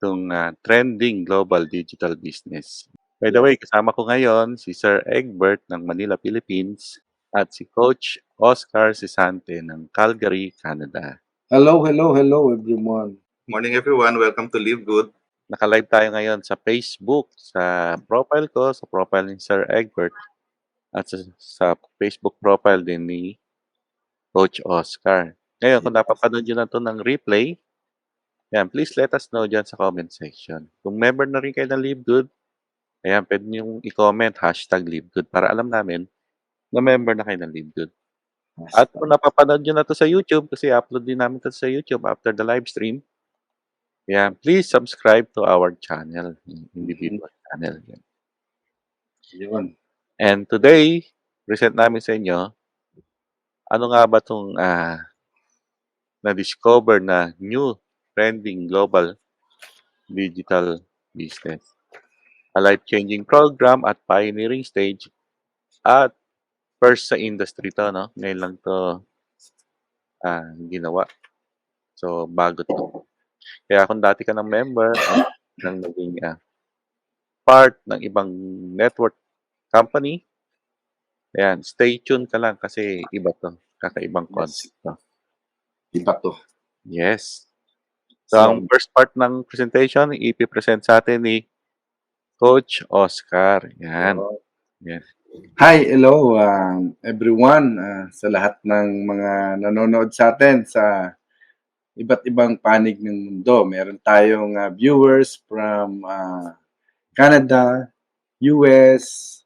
'tong, trending global digital business. By the way, kasama ko ngayon si Sir Egbert ng Manila, Philippines at si Coach Oscar Sisante ng Calgary, Canada. Hello, hello, hello everyone. Morning everyone, welcome to Live Good. Naka-live tayo ngayon sa Facebook, sa profile ko, sa profile ni Sir Egbert, at sa Facebook profile din ni Coach Oscar. Ngayon, kung napapanood nyo na 'to ng replay, yan, please let us know dyan sa comment section. Kung member na rin kayo ng Live Good, ayan, pwede niyong i-comment #LiveGood para alam namin na member na kayo ng Live Good. At kung napapanood nyo na 'to sa YouTube, kasi upload din namin 'to sa YouTube after the live stream, yan, please subscribe to our channel, individual channel. Yan. Yun. And today, present namin sa inyo, ano nga ba 'tong na-discover na new trending global digital business. A life-changing program at pioneering stage at first sa industry 'to, no? Ngayon lang 'to ginawa. So, bago 'to. Kaya kung dati ka ng member at ng naging part ng ibang network company, ayan, stay tuned ka lang kasi iba 'to. Kakaibang concept 'to. Iba to. Yes. So, ang first part ng presentation, ipipresent sa atin ni Coach Oscar. Yan. Yan. Hi, hello everyone sa lahat ng mga nanonood sa atin sa iba't ibang panig ng mundo. Meron tayong viewers from Canada, US,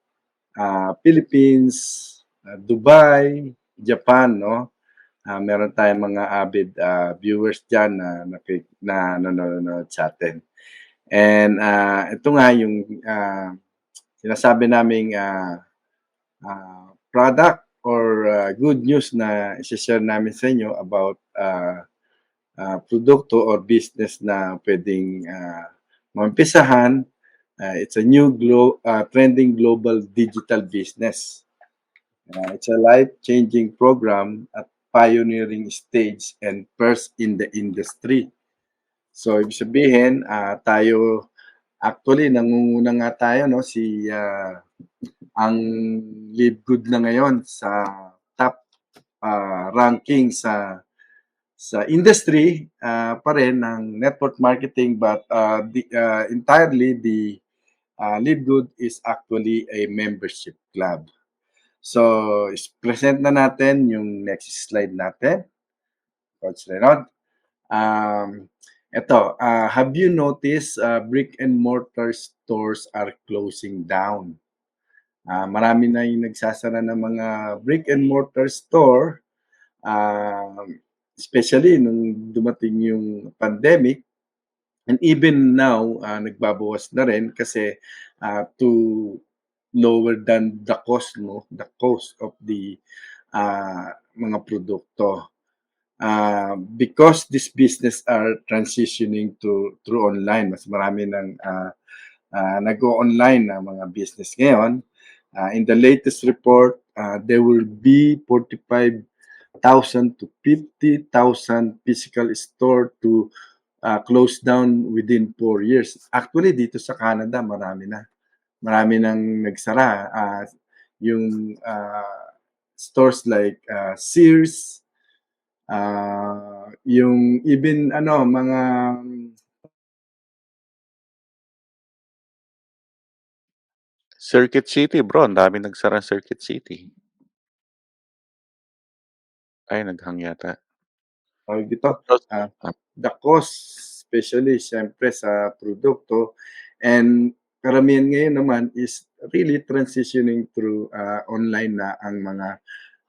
Philippines, Dubai, Japan, no? Meron tayong mga avid viewers dyan na nanonood sa atin. And ito nga yung sinasabi naming product or good news na i-share namin sa inyo about produkto or business na pwedeng maumpisahan. It's a new trending global digital business. It's a life-changing program at pioneering stage and first in the industry. So, ibig sabihin, tayo, actually, nangunguna nga tayo, no, ang Live Good na ngayon sa top ranking sa industry pa rin ng network marketing, but entirely the Live Good is actually a membership club. So, present na natin yung next slide natin. Coach Renaud. Ito, have you noticed brick and mortar stores are closing down? Marami na yung nagsasara ng mga brick and mortar store, especially nung dumating yung pandemic. And even now, nagbabawas na rin kasi to lower than the cost, no? The cost of the mga produkto. Because this business are transitioning through online, mas marami ng nag-o-online na mga business ngayon. In the latest report, there will be 45,000 to 50,000 physical store to close down within 4 years. Actually, dito sa Canada, marami na. Marami nang nagsara. Yung stores like Sears, yung even mga Circuit City, bro. Ang dami nagsara Circuit City. Ay, naghang yata. dito, the cost, especially siyempre sa produkto, and karamihan ngayon naman is really transitioning through online na ang mga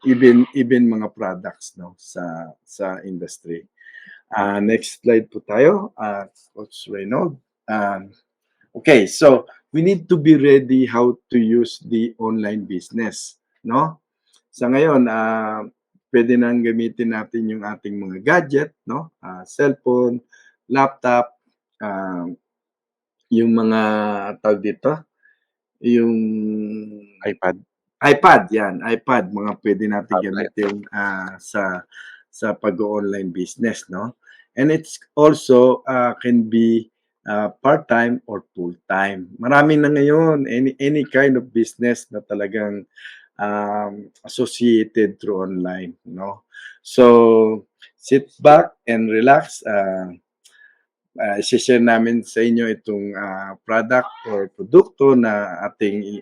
even mga products, no, sa industry. Next slide po tayo, Coach Renaud. Okay, so we need to be ready how to use the online business, no? Sa ngayon, pwede nang gamitin natin yung ating mga gadget, no? Cellphone, laptop, yung mga tawag dito, yung iPad, yan, iPad, mga pwede natin gamitin sa pag-online business, no? And it's also can be part-time or full-time. Marami na ngayon, any kind of business na talagang associated through online, no? So, sit back and relax. I-share namin sa inyo itong product or produkto na ating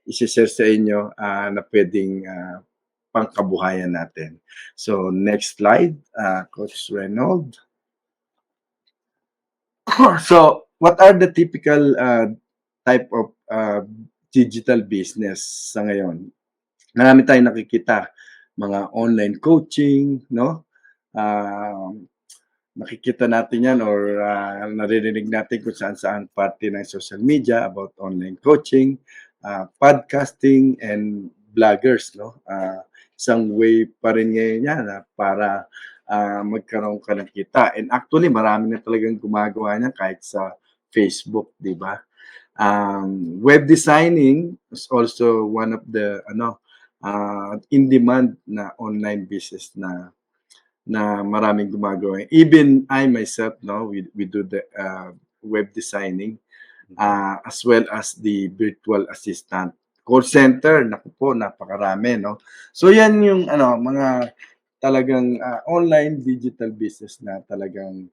i-share sa inyo na pwedeng pangkabuhayan natin. So, next slide, Coach Reynold. So, what are the typical type of digital business sa ngayon? Marami tayong nakikita, mga online coaching, no? Nakikita natin yan or naririnig natin kung saan-saan parte ng social media about online coaching, podcasting, and bloggers, no? Isang way pa rin ngayon yan para magkaroon ka ng kita. And actually, marami na talagang gumagawa niyan kahit sa Facebook, di ba? Web designing is also one of the in-demand na online business na maraming gumagawa. Even I myself, no, we do the web designing as well as the virtual assistant. Call center, naku po, napakarami, no? So yan yung mga talagang online digital business na talagang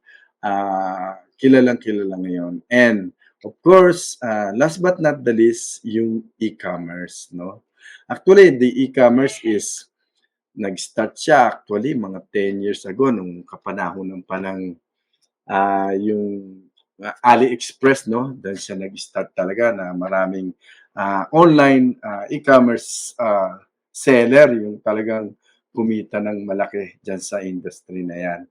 kilalang-kilala ngayon. And of course, last but not the least, yung e-commerce, no? Actually, the e-commerce is nag-start siya actually mga 10 years ago nung kapanahonan pa ng yung AliExpress, no? Doon siya nag-start talaga na maraming online e-commerce seller yung talagang kumita ng malaki dyan sa industry na yan.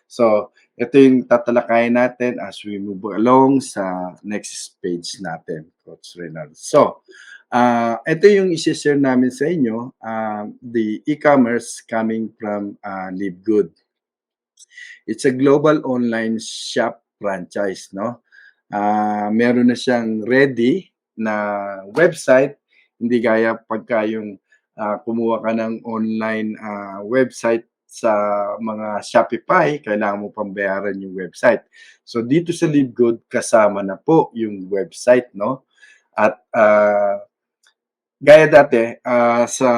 So, ito yung tatalakayin natin as we move along sa next page natin, Coach Reynald. So, ito yung isi-share namin sa inyo, the e-commerce coming from Live Good. It's a global online shop franchise, no? Meron na siyang ready na website, hindi gaya pagka yung kumuha ka ng online website sa mga Shopify, kailangan mo pang bayaran yung website. So dito sa Live Good, kasama na po yung website, no? At gaya dati sa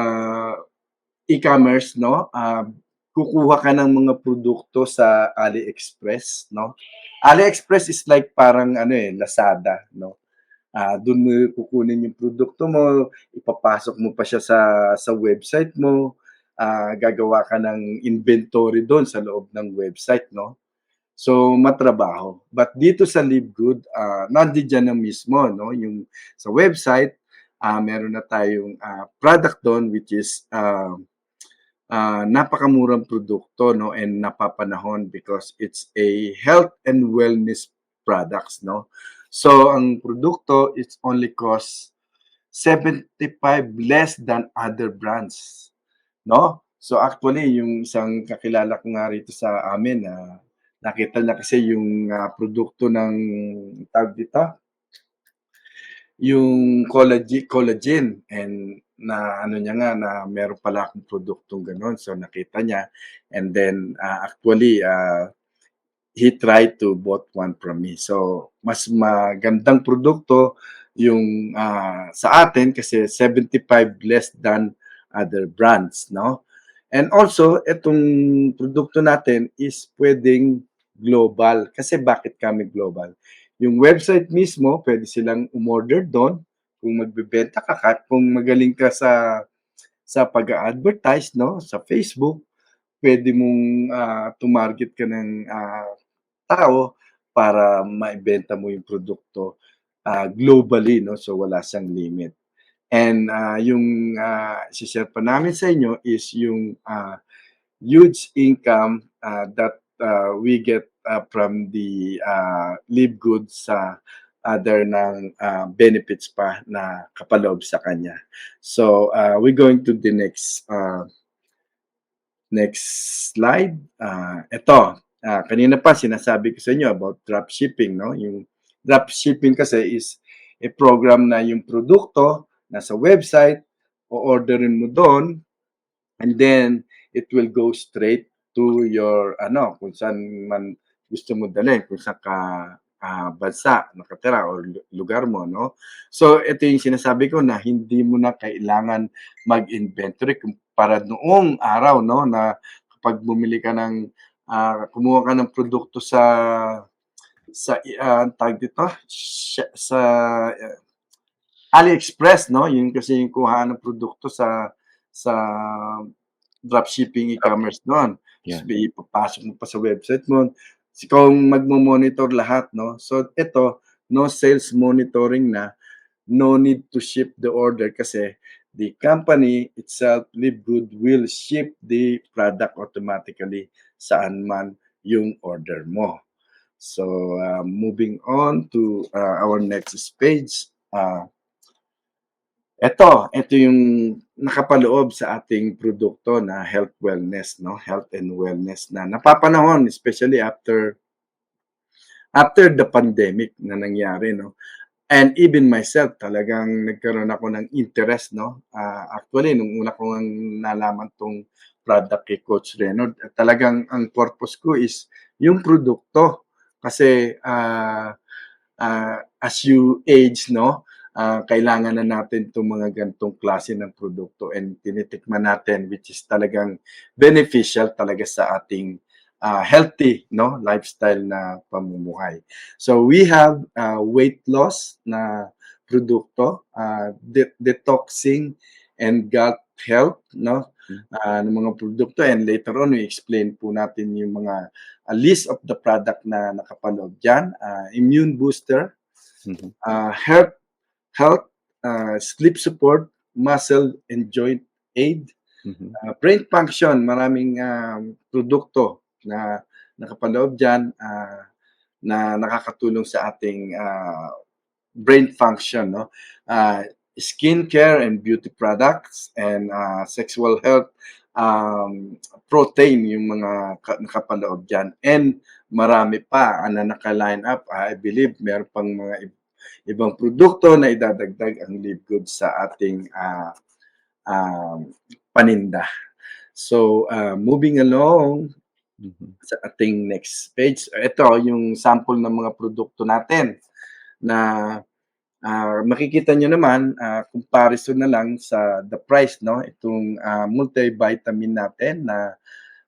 e-commerce, no? Kukuha ka ng mga produkto sa AliExpress, no? AliExpress is like parang Lazada, no? Doon mo kukunin yung produkto mo, ipapasok mo pa siya sa website mo, gagawa ka ng inventory doon sa loob ng website, no? So, matrabaho. But dito sa Live Good, nandiyan na mismo, no? Yung sa website, meron na tayong product doon which is napakamurang produkto, no, and napapanahon because it's a health and wellness products, no. So ang produkto it's only cost 75 less than other brands, no. So actually yung isang kakilala ko nga rito sa amin nakita niya kasi yung produkto ng tawag dito, yung collagen and na niya nga na meron pala akong produktong gano'n. So nakita niya and then actually he tried to bought one from me. So mas magandang produkto yung sa atin kasi 75 less than other brands, no? And also itong produkto natin is pwedeng global. Kasi bakit kami global? Yung website mismo, pwede silang umorder doon kung magbebenta ka, kung magaling ka sa pag-a-advertise, no, sa Facebook, pwede mong tumarget ka ng tao para maibenta mo yung produkto globally, no, so wala siyang limit. And yung share pa namin sa inyo is yung huge income that we get from the Live Good sa other ng benefits pa na kapaloob sa kanya. So we're going to the next slide. Ito, kanina pa sinasabi ko sa inyo about dropshipping, no? Yung dropshipping kasi is a program na yung produkto nasa website, o-orderin mo doon, and then it will go straight to your kung saan man gusto mo dalhin, kung saan ka bansa nakatira or lugar mo, no? So ito yung sinasabi ko na hindi mo na kailangan mag-inventory kumpara noong araw, no, na kapag bumili ka ng kumuha ka ng produkto anong tawag dito? Sa AliExpress, no? Yun kasi yung kuha ng produkto sa dropshipping e-commerce doon. Yeah. Tapos ipapasok mo pa sa website mo. Ikaw ang magmo-monitor lahat, no? So ito, no sales monitoring na, no need to ship the order kasi the company itself, Livegood, will ship the product automatically saan man yung order mo. So, moving on to our next page. Ito yung nakapaloob sa ating produkto na health wellness, no? Health and wellness na napapanahon, especially after the pandemic na nangyari, no? And even myself, talagang nagkaroon ako ng interest, no? Actually, nung una ko ngang nalaman tong product kay Coach Reno, talagang ang purpose ko is yung produkto. Kasi as you age, no, kailangan na natin itong mga ganitong klase ng produkto and tinitikman natin which is talagang beneficial talaga sa ating healthy, no, lifestyle na pamumuhay. So we have weight loss na produkto, detoxing and gut health, no, ng mga produkto, and later on we explain po natin yung mga list of the product na nakapaloob dyan. Immune booster, Mhm. health, sleep support, muscle and joint aid, Mhm. brain function, maraming produkto na nakapaloob dyan na nakakatulong sa ating brain function, no? Skincare and beauty products and sexual health, protein yung mga nakapaloob dyan. And marami pa na naka-line up. I believe meron pang mga ibang produkto na idadagdag ang Livegood sa ating paninda. So, moving along Mhm. sa ating next page. Ito yung sample ng mga produkto natin na makikita nyo naman, comparison na lang sa the price, no? Itong multivitamin natin na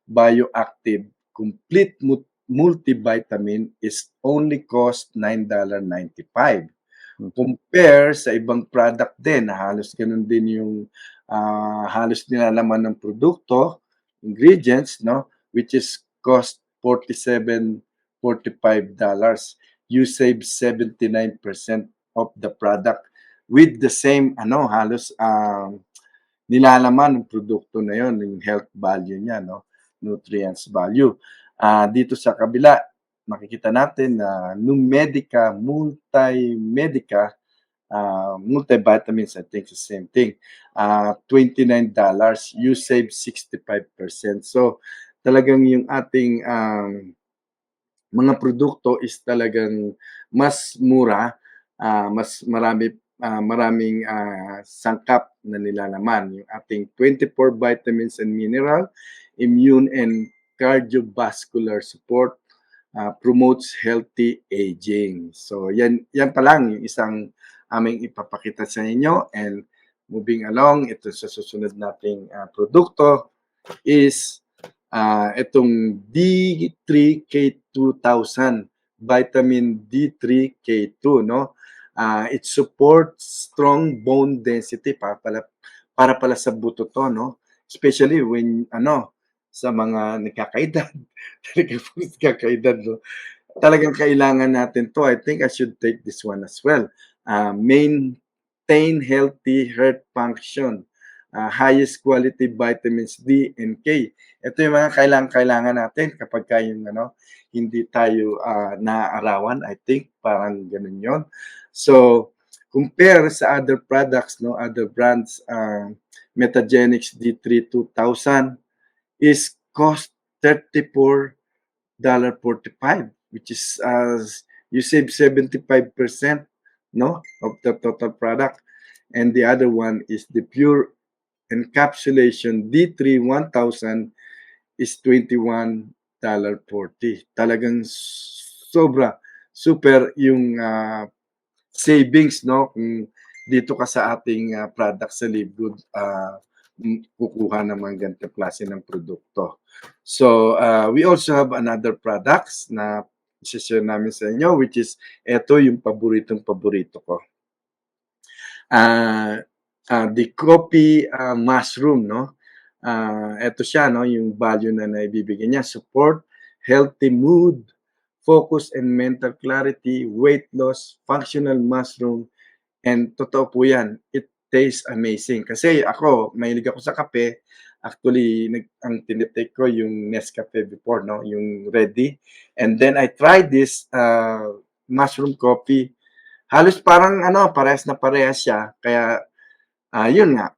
Bioactive Complete Multivitamin is only cost $9.95. Mhm. Compare sa ibang product din na halos ganun din yung halos nilalaman ng produkto, ingredients, no, which is cost $47-45. You save 79% of the product with the same halos nilalaman ng produkto na yon, yung health value niya, no, nutrients value. Dito sa kabila, makikita natin na Numedica Multimedica multivitamins, I think the same thing. $29, you save 65%. So, talagang yung ating mga produkto is talagang mas mura, mas maraming sangkap na nilalaman. Yung ating 24 vitamins and mineral, immune and cardiovascular support, promotes healthy aging. So yan pa lang yung isang aming ipapakita sa inyo, and moving along, ito sa susunod nating produkto is itong D3K2000, vitamin D3K2, no? It supports strong bone density para pala sa buto to, no? Especially when sa mga nagkakaedad, talagang nagkakaedad, no? Talagang kailangan natin to. I think I should take this one as well. Maintain healthy heart function. Highest quality vitamins D and K. Ito yung mga kailangan natin kapag yung hindi tayo naaarawan. I think parang ganun yon. So, compare sa other products, no, other brands, Metagenics D3 2000 is cost $34.45, which is you save 75%, no, of the total product. And the other one is the Pure Encapsulation D3 1000 is $21.40. Talagang super yung savings, no? Kung dito ka sa ating product sa Livegood, kukuha ng mga ganitong klase ng produkto. So, we also have another products na i-share namin sa inyo, which is ito yung paboritong-paborito ko. The coffee mushroom, no? Ito siya, no? Yung value na naibibigay niya. Support, healthy mood, focus and mental clarity, weight loss, functional mushroom, and totoo po yan, it tastes amazing. Kasi ako, mahilig ako sa kape. Actually, ang tinitake ko yung Nescafe before, no? Yung ready. And then I tried this mushroom coffee. Halos parang parehas na parehas siya. Kaya, yun nga,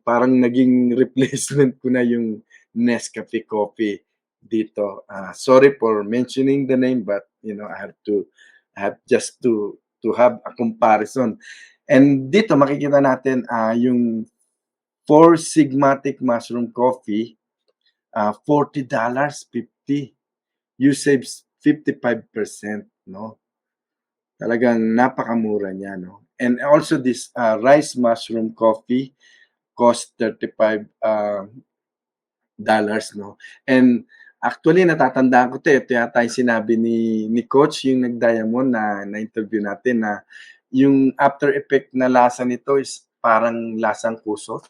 parang naging replacement ko na yung Nescafe coffee dito. Sorry for mentioning the name, but I have just to have a comparison. And dito makikita natin yung Four Sigmatic Mushroom Coffee, $40.50. You save 55%, no? Talagang napakamura niya, no? And also this Rice Mushroom Coffee cost $35, no? And actually, natatandaan ko ito yata yung sinabi ni Coach, yung nag-diamond na interview natin na yung after effect na lasa nito is parang lasang puso.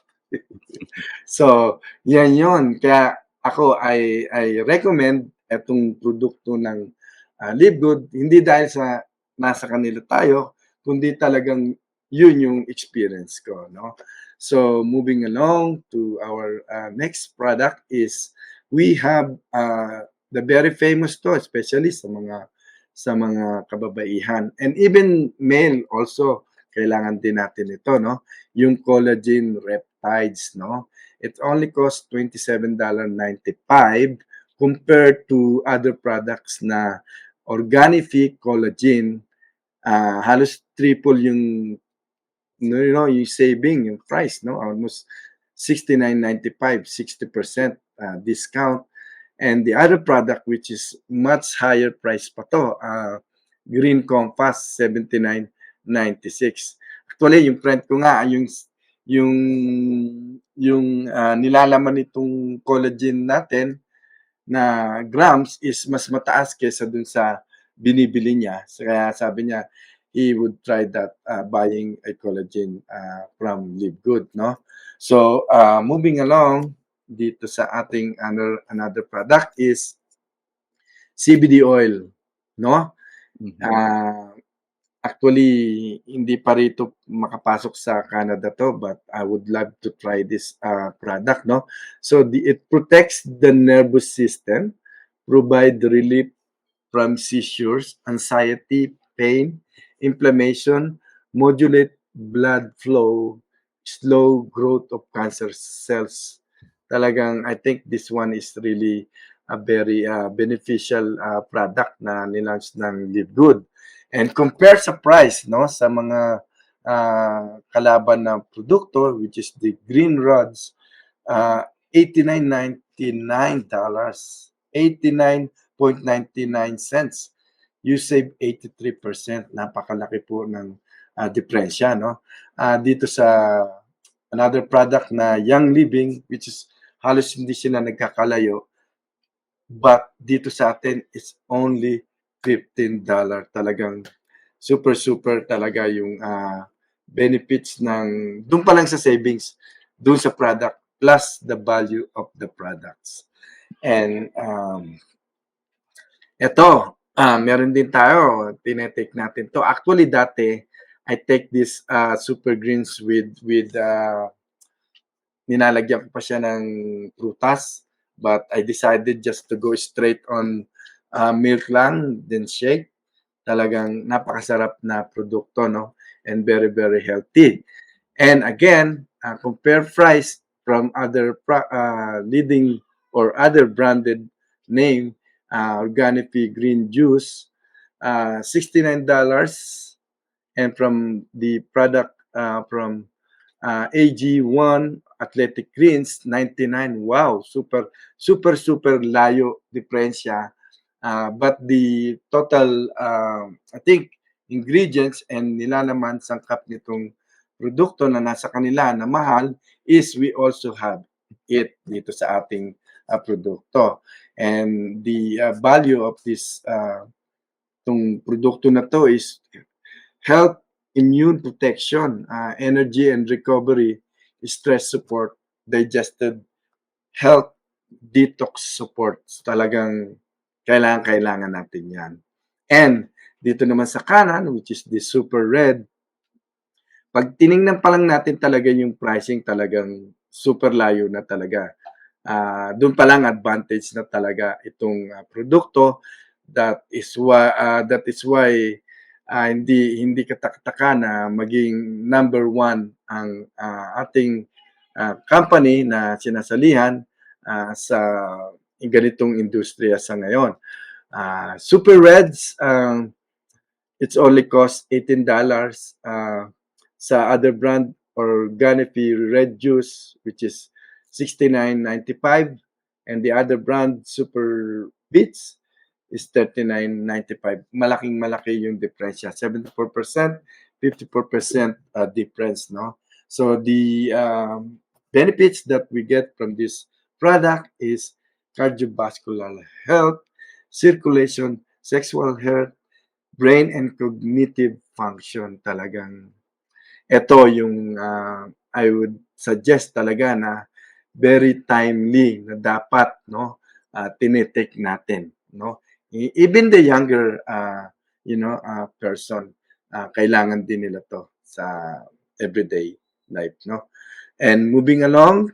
So, yan yun. Kaya ako, I recommend itong produkto ng Livegood, hindi dahil sa nasa kanila tayo, kundi talagang yun yung experience ko, no? So, moving along to our next product is we have the very famous to, especially sa mga kababaihan and even male also, kailangan din natin ito, no? Yung collagen peptides, no? It only costs $27.95 compared to other products na Organifi collagen, halos triple yung yung saving, yung price, no? Almost $69.95, 60% discount. And the other product, which is much higher price pa to, Green Compass, $79.96. Actually, yung friend ko nga, yung nilalaman nitong collagen natin na grams is mas mataas kaysa dun sa binibili niya. Kaya sabi niya, he would try that buying a collagen from Livegood, no? So, moving along dito sa ating another product is CBD oil, no? Actually, hindi pa rito makapasok sa Canada to, but I would love to try this product, no? So, it protects the nervous system, provide relief from seizures, anxiety, pain, inflammation, modulate blood flow, slow growth of cancer cells. Talagang, I think this one is really a very beneficial product na nilaunch ng Livegood. And compare sa price, no, sa mga kalaban na produkto, which is the Green Rods, $89.99, 89.99 cents. You save 83%. Napakalaki po ng diferensya, no? Dito sa another product na Young Living, which is halos hindi sila nagkakalayo, but dito sa atin, it's only $15. Talagang super talaga yung benefits ng, doon pa lang sa savings, doon sa product, plus the value of the products. And ito, meron din tayo, tinetake natin to. Actually, dati, I take this Super Greens with nilalagyan ko pa siya ng prutas, but I decided just to go straight on milk lang, then shake. Talagang napakasarap na produkto, no? And very healthy. And again, compare price from other leading or other branded name, Organifi Green Juice, $69. And from the product from AG1 Athletic Greens, $99. Wow, super layo diferensya But the total, I think, ingredients and nilalaman sangkap nitong produkto na nasa kanila na mahal is we also have it dito sa ating produkto. And the value of this tong produkto na to is health, immune protection, energy and recovery, stress support, digested health, detox support. So, talagang kailangan natin yan. And dito naman sa kanan, which is the super red, pag tiningnan pa lang natin talaga yung pricing, talagang super layo na talaga. Doon pa lang advantage na talaga itong produkto. That is why hindi katakataka na maging number one ang ating company na sinasalihan sa ganitong industriya sa ngayon. Super Reds, it's only cost $18. Sa other brand, Organifi Red Juice, which is $69.95, and the other brand, Super Beats, is $39.95. Malaki yung difference siya. 74%, 54% difference, no? So the benefits that we get from this product is cardiovascular health, circulation, sexual health, brain and cognitive function. Talagang ito yung I would suggest talaga na very timely na dapat, no, tinitake natin, no. Even the younger person, kailangan din nila to sa everyday life, no. And moving along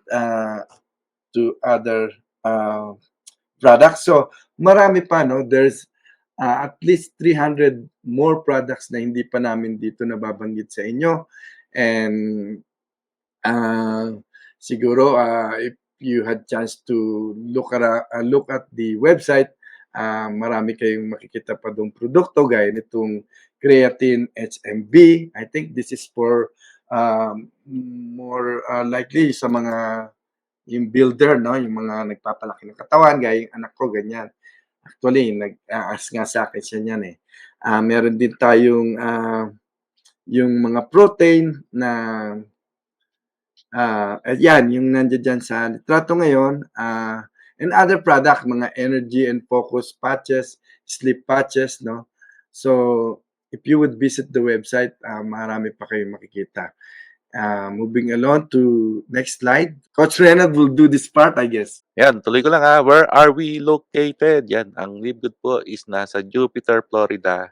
to other products. So marami pa, no. There's at least 300 more products na hindi pa namin dito nababanggit sa inyo. And siguro if you had chance to look at the website, marami kayong makikita pa dong produkto gaya nitong creatine HMB. I think this is for more likely sa mga yung builder, no, yung mga nagpapalaki ng katawan gaya yung anak ko, ganyan. Actually, nag-ask nga sa akin siya niyan eh. Meron din tayong yung mga protein na yan, yung nandiyan dyan sa litrato ngayon. And other product, mga energy and focus patches, sleep patches, no? So, if you would visit the website, marami pa kayong makikita. Moving along to next slide. Coach Renald will do this part, I guess. Yan, tuloy ko lang ha. Where are we located? Yan, ang Live Good po is nasa Jupiter, Florida,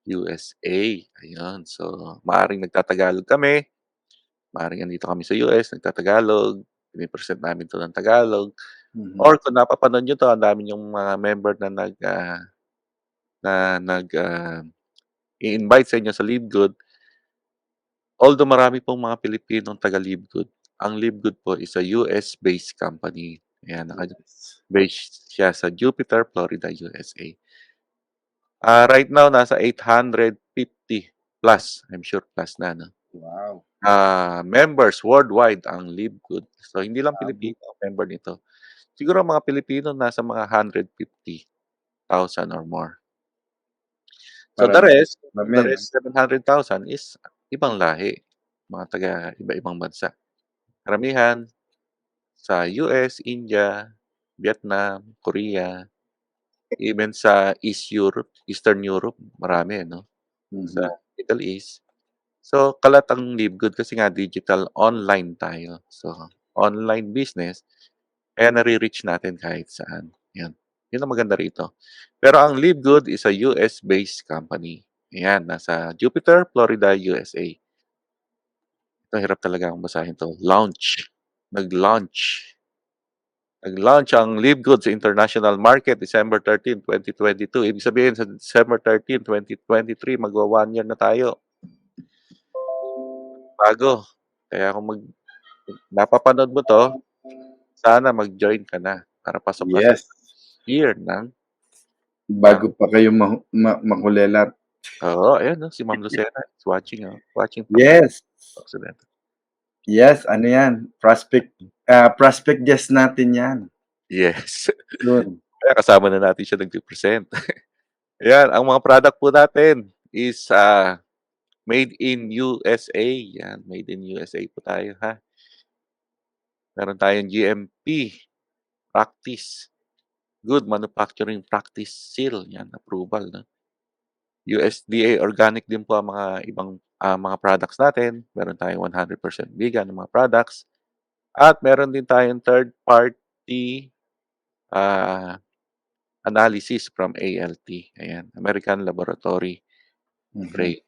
USA. Ayun, so maaring nagtatagalog kami. Maaring andito kami sa US, nagtatagalog. Pinipresent namin to ng Tagalog. Or kung napapanood nyo to, ang dami yung mga member na i-invite sa inyo sa Live Good. Although marami pong mga Pilipinong taga Live Good, ang Live Good po is a US-based company. Ayan, naka-based siya sa Jupiter, Florida, USA. Right now, nasa 850 plus. I'm sure plus na, no? Wow. Members worldwide ang Live Good. So, hindi lang Pilipino ang member nito. Siguro mga Pilipino nasa mga 150,000 or more. So, the rest 700,000 is ibang lahi. Mga taga iba-ibang bansa. Karamihan sa US, India, Vietnam, Korea, even sa Eastern Europe, marami, no? Sa Middle East. So, kalat ang Live Good kasi nga digital online tayo. So, online business, kaya nare-reach natin kahit saan. Yan. Yun ang maganda rito. Pero ang Live Good is a US-based company. Ayan, nasa Jupiter, Florida, USA. Ito, hirap talaga akong basahin to. Nag-launch ang Live Good sa international market December 13, 2022. Ibig sabihin sa December 13, 2023, magwa 1 year na tayo. Bago. Kaya kung napapanood mo to, sana mag-join ka na para pasok ka sa year ng bago pa kayo makulelat. Oo, ayan, no? Si Ma'am Lucena is watching. Watching from Yes. Occidental. Yes, ano yan? Prospect guest natin yan. Yes. Yun. Kaya kasama na natin siya nagpe-present. Ayan, ang mga product po natin is, made in USA, 'yan, made in USA po tayo, ha. Meron tayong GMP practice, Good Manufacturing Practice Seal, 'yan, approval 'no. USDA organic din po ang mga ibang, mga products natin. Meron tayong 100% vegan na mga products at meron din tayong third party, ah, analysis from ALT, ayan, American Laboratory Mhm. Trade.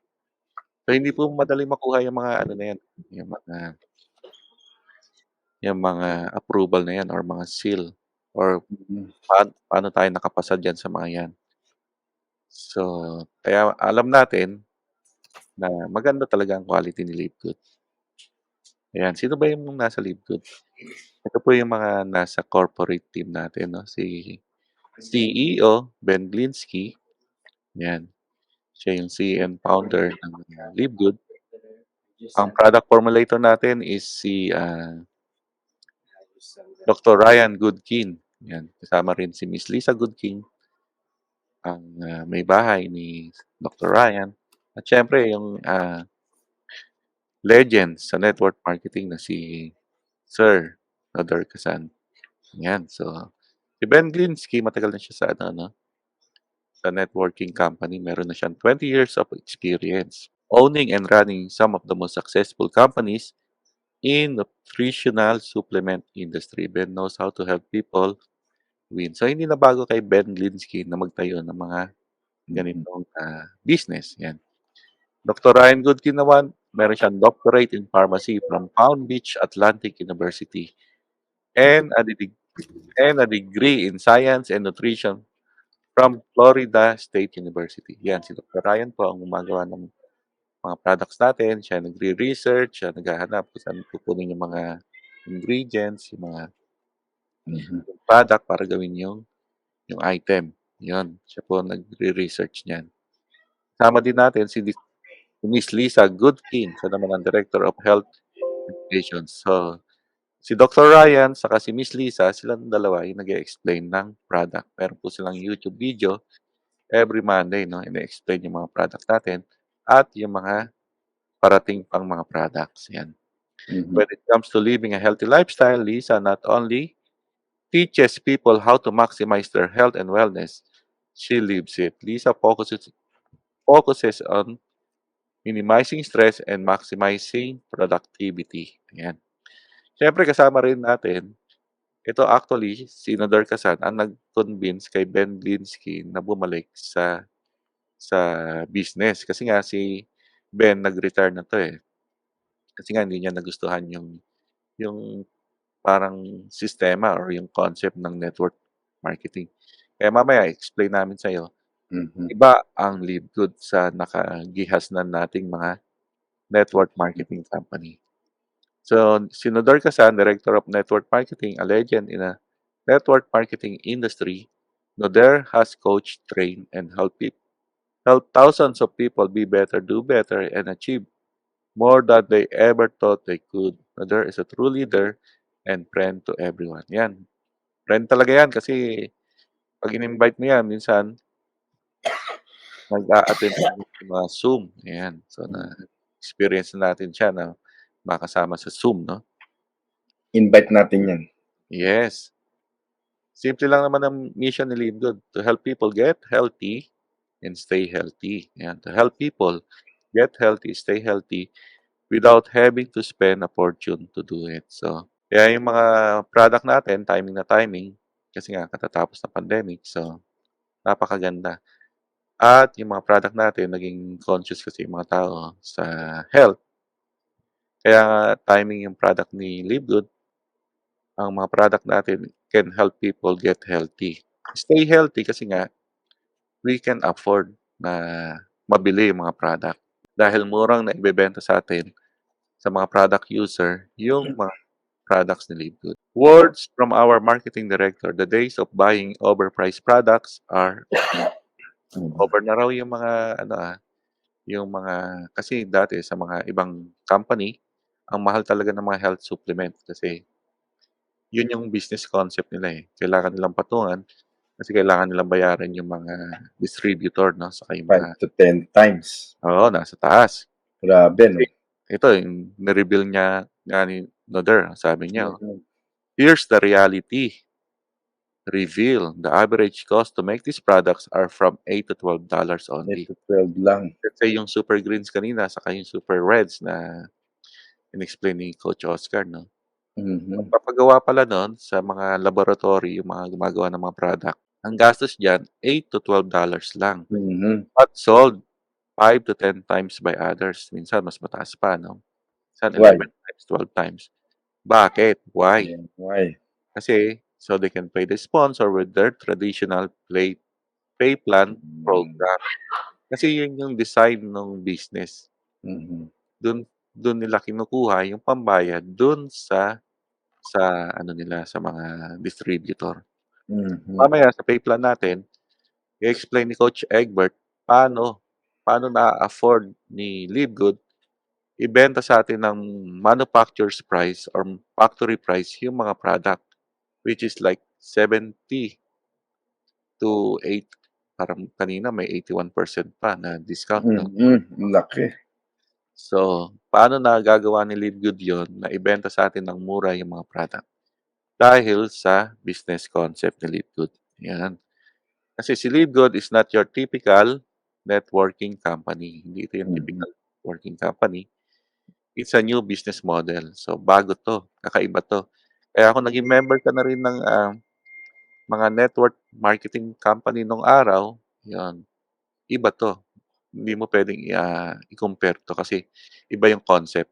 So, hindi po madaling makuha yung mga ano na yan, yung mga approval na yan or mga seal or Mhm. paano tayo nakapasa diyan sa mga yan. So, kaya alam natin na maganda talaga ang quality ni Livegood. Ayan, sino ba yung nasa Livegood? Ito po yung mga nasa corporate team natin 'no, si CEO Ben Glinsky, 'yan. Siya yung CEO and founder ng Livegood. Ang product formulator natin is si, Dr. Ryan Goodkin, 'yan. Kasama rin si Miss Lisa Goodkin, ang, may bahay ni Dr. Ryan. At siyempre yung, legend sa network marketing na si Sir Nodor Casan, 'yan. So, si Ben Glinsky matagal na siya sa ano 'no, sa networking company. Meron na siyang 20 years of experience owning and running some of the most successful companies in nutritional supplement industry. Ben knows how to help people win. So, hindi na bago kay Ben Glinsky na magtayo ng mga Mhm. ganitong, business, 'yan. Dr. Ryan Goodkin naman, meron siyang doctorate in pharmacy from Palm Beach Atlantic University and a degree in science and nutrition from Florida State University. 'Yan, si Dr. Ryan po ang gumagawa ng mga products natin. Siya nagre-research, siya naghahanap kung saan kukunin yung mga ingredients, Mhm. yung product para gawin yung item. 'Yun, siya po ang nagre-research niyan. Kasama din natin si Miss Lisa Goodkin, siya naman ang Director of Health Education. So, si Dr. Ryan saka si Miss Lisa, silang dalawa yung nag-e-explain ng product. Meron po silang YouTube video every Monday 'no, ine-explain yung mga products natin at yung mga parating pang mga products, 'yan. Mhm. When it comes to living a healthy lifestyle, Lisa not only teaches people how to maximize their health and wellness, she lives it. Lisa focuses on minimizing stress and maximizing productivity. Ayan. Siyempre kasama rin natin, ito actually, si Nodar Casan ang nag-convince kay Ben Glinsky na bumalik sa business. Kasi nga si Ben nag-retire na 'to, eh. Kasi nga hindi niya nagustuhan yung parang sistema or yung concept ng network marketing. Kaya mamaya i-explain namin sa'yo, Mhm. iba ang Livegood sa nakagihasnan nating mga network marketing company. So, si Nodar Casan, Director of Network Marketing, a legend in a network marketing industry, Noder has coached, trained, and helped thousands of people be better, do better, and achieve more than they ever thought they could. Noder is a true leader and friend to everyone. Yan. Friend talaga yan kasi pag in-invite mo yan, minsan nag-a-attend sa mga Zoom. Ayan. So, Mhm. na-experience na natin siya na makasama sa Zoom, no? Invite natin 'yan. Yes. Simple lang naman ang mission ni Livegood, to help people get healthy and stay healthy. Yan, to help people get healthy, stay healthy without having to spend a fortune to do it. So, kaya yung mga product natin, timing na timing, kasi nga katatapos ng pandemic, so napakaganda. At yung mga product natin, naging conscious kasi yung mga tao sa health. Kaya nga timing yung product ni Livegood, ang mga product natin can help people get healthy. Stay healthy kasi nga we can afford na mabili yung mga product. Dahil murang naibebenta sa atin sa mga product user yung mga products ni Livegood. Words from our marketing director, the days of buying overpriced products are Mhm. over na raw yung mga ano, yung mga kasi dati sa mga ibang company, ang mahal talaga ng mga health supplement kasi yun yung business concept nila, eh. Kailangan nilang patungan Kasi kailangan nilang bayaran yung mga distributor, 'no, saka yung 5 mga to 10 times. oo, nasa taas. Grabe, Kasi no? ito yung ni-reveal niya nga ni Noder, sabi niya, Mhm. "Here's the reality. Reveal, the average cost to make these products are from $8 to $12 8 only." to 12 lang. Let's say yung Super Greens kanina saka yung Super Reds na in-explain ni Coach Oscar, 'no. Mhm. Magpapagawa pala nun sa mga laboratory, yung mga gumagawa ng mga product, ang gastos diyan $8 to $12 lang, Mhm. but sold 5 to 10 times by others. Minsan mas mataas pa, no? Minsan Why? 11 times, 12 times. Bakit? Why? Yeah, why? Kasi so they can pay the sponsor with their traditional pay plan Mm. program. Kasi yun yung design ng business. Mhm. Dun dun nila kinukuha yung pambayad dun sa ano nila, sa mga distributor. Mhm. Mamaya sa pay plan natin, i-explain ni Coach Egbert paano paano naa-afford ni Livegood ibenta sa atin ng manufacturer's price or factory price yung mga product, which is like 70 to 8, parang kanina may 81% pa na discount, 'no? Mm, ang laki. So, paano nagagawa ni Livegood yun na ibenta sa atin ng mura yung mga product? Dahil sa business concept ni Livegood, 'yan. Kasi si Livegood is not your typical networking company. Hindi ito yung Mhm. typical working company. It's a new business model. So, bago 'to, kakaiba 'to. Kaya kung naging member ka na rin ng, mga network marketing company nung araw, 'yon, iba 'to. Hindi mo puwedeng i-compare 'to kasi iba yung concept.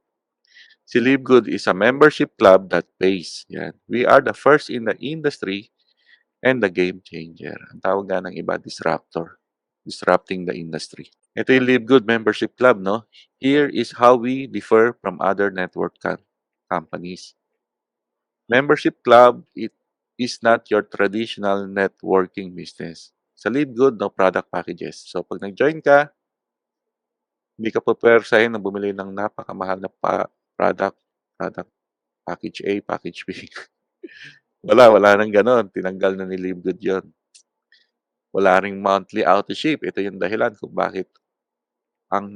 Si Livegood is a membership club that pays, 'yan. We are the first in the industry and the game changer. Ang tawag nga ng iba, disruptor. Disrupting the industry. Ito yung Livegood Membership Club, 'no? Here is how we differ from other network companies. Membership club, it is not your traditional networking business. Sa Livegood, no product packages. So, 'pag nag-join ka, hindi ka pupuwersahin na bumili ng napakamahal na product, product package A, package B. Wala ng gano'n. Tinanggal na ni Livegood 'yon. Wala ring monthly auto-ship. Ito yung dahilan kung bakit ang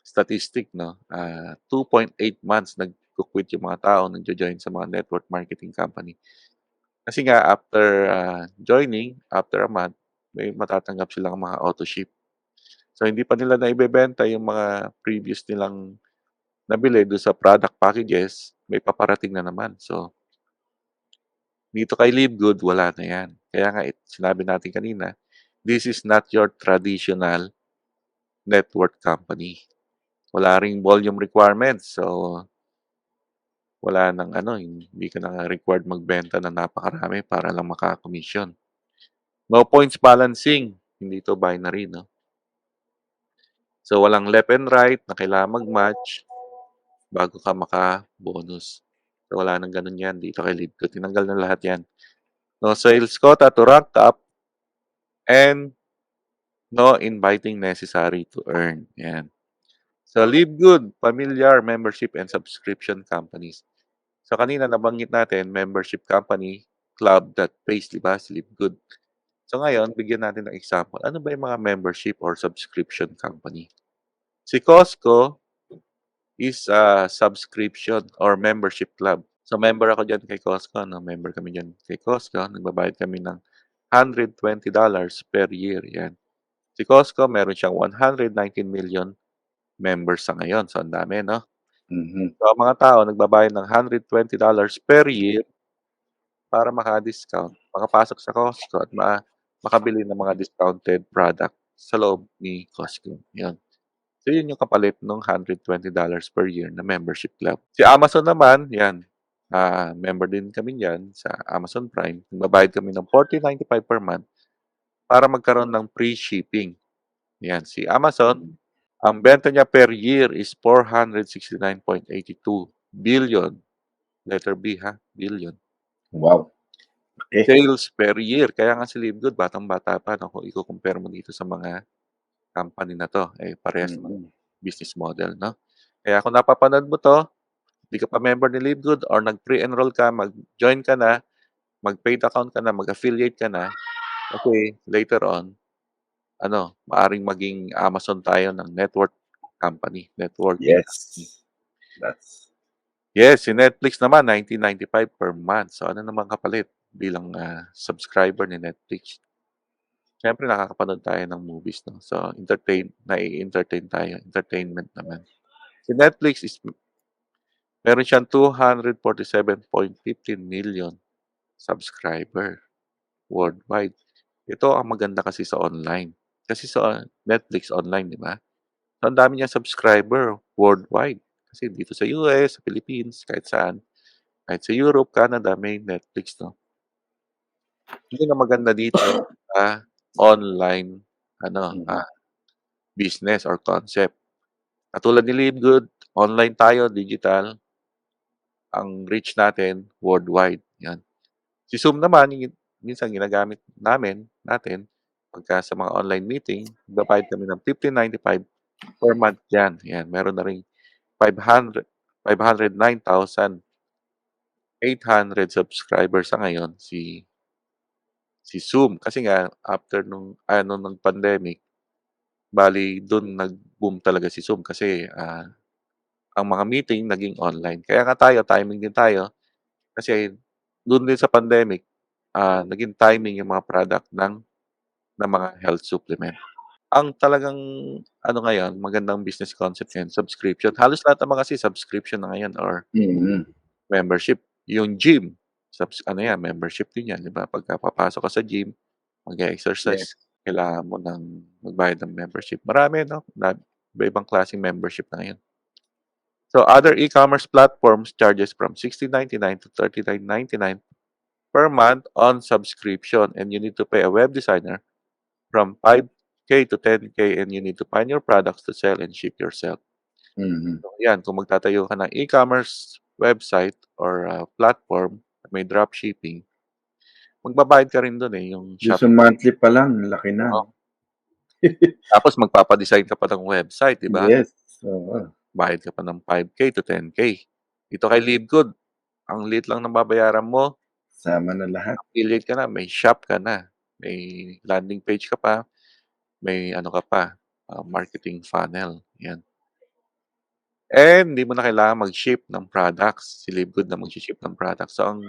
statistic, 'no, 2.8 months nagku-quit yung mga tao, nagjo-join sa mga network marketing company. Kasi nga after, joining, after a month, may matatanggap silang mga auto-ship. So, hindi pa nila naibebenta yung mga previous nilang nabili do'n sa product packages, may paparating na naman. So, dito kay Livegood, wala na 'yan. Kaya nga sinabi natin kanina, this is not your traditional network company. Wala ring volume requirements. So, wala ng ano, hindi ka na required magbenta ng napakarami para lang maka-commission. No points balancing, hindi ito binary, 'no? So, walang left and right na kailangan mag-match bago ka maka-bonus. So, wala ng gano'n 'yan dito kay Livegood, tinanggal na lahat 'yan. No sales quota to rank up and no inviting necessary to earn, 'yan. So, Livegood, familiar membership and subscription companies. So, kanina nabanggit natin membership company, club that pays, 'di ba, si Livegood. So, ngayon bigyan natin ng example. Ano ba yung mga membership or subscription company? Si Costco is a subscription or membership club. So, member ako diyan kay Costco, 'no, member kami diyan kay Costco. Nagbabayad kami ng $120 per year, 'yan. Si Costco meron siyang 119 million members sa ngayon. So, ang dami, 'no? Mhm. So, ang mga tao nagbabayad ng $120 per year para maka-discount, makapasok sa Costco at makabili ng mga discounted product sa loob ni Costco, 'yun. So, 'yun yung kapalit nung $120 per year na membership club. Si Amazon naman, 'yan, member din kami niyan sa Amazon Prime. Nagbabayad kami ng 40.95 per month para magkaroon ng free shipping. 'Yan, si Amazon, ang benta niya per year is 469.82 billion, letter B ha, billion. Wow, laki. Sales per year. Kaya nga si Livegood batang-bata pa, 'no, kung iko-compare mo dito sa mga company na 'to, eh, parehas naman Mm. business model, 'no? Kaya kung napapanood mo 'to, di ka pa member ni Livegood or nag-pre-enroll ka, mag-join ka na, mag-paid account ka na, mag-affiliate ka na, Kasi later on, maaring maging Amazon tayo ng networking company. Yes. That's Yes, si Netflix naman 19.95 per month. So, ano naman kapalit bilang, subscriber ni Netflix? Siyempre nakakapanood tayo ng movies 'no. So, nai-entertain tayo, entertainment naman. Si Netflix is meron siyang 247.15 million subscriber worldwide. Ito ang maganda kasi sa online. Kasi sa Netflix online, 'di ba? So, ang dami niyang subscriber worldwide. Kasi dito sa US, sa Philippines, kahit saan, kahit sa Europe, Canada, may Netflix 'no. Yun ang maganda dito sa online mhm, business or concept. Katulad ni Livegood, online tayo, digital, ang reach natin worldwide, 'yan. Si Zoom naman minsan ginagamit natin pagka sa mga online meeting, nagbabayad kami ng 15.95 per month diyan, 'yan. Meron na ring 509,800 subscribers sa ngayon si Zoom. Kasi nga after nung ng pandemic, bale dun nag-boom talaga si Zoom kasi, ang mga meeting naging online. Kaya nga tayo, timing din tayo kasi dun din sa pandemic, naging timing yung mga product ng mga health supplement. Ang talagang ngayon, magandang business concept ngayon, subscription. Halos lahat naman kasi subscription na ngayon or mhm. membership. Yung gym, yan, membership din yan, 'di ba? Pagka papasok ka sa gym, Yes. mag-e-exercise, kailangan mo ng magbayad ng membership. Marami 'no, iba-ibang klaseng membership na ngayon. So, other e-commerce platforms charges from 16.99 to 39.99 per month on subscription, and you need to pay a web designer from 5K to 10K, and you need to find your products to sell and ship yourself. Mhm. So, yan, kung magtatayo ka ng e-commerce website or platform na may dropshipping, magbabayad ka rin dun, yung Yung shop. sa monthly pa lang laki na Oo. 'no? Tapos magpapa-design ka pa ng website, 'di ba? Yes, oo. Bayad ka pa ng 5K to 10K. Dito kay Livegood, ang liit lang ng babayaran mo, Sama na lahat. affiliate ka na, may shop ka na, may landing page ka pa, may ano ka pa, marketing funnel, 'yan. And hindi mo na kailangan mag-ship ng products, si Livegood na magshi-ship ng products. So, ang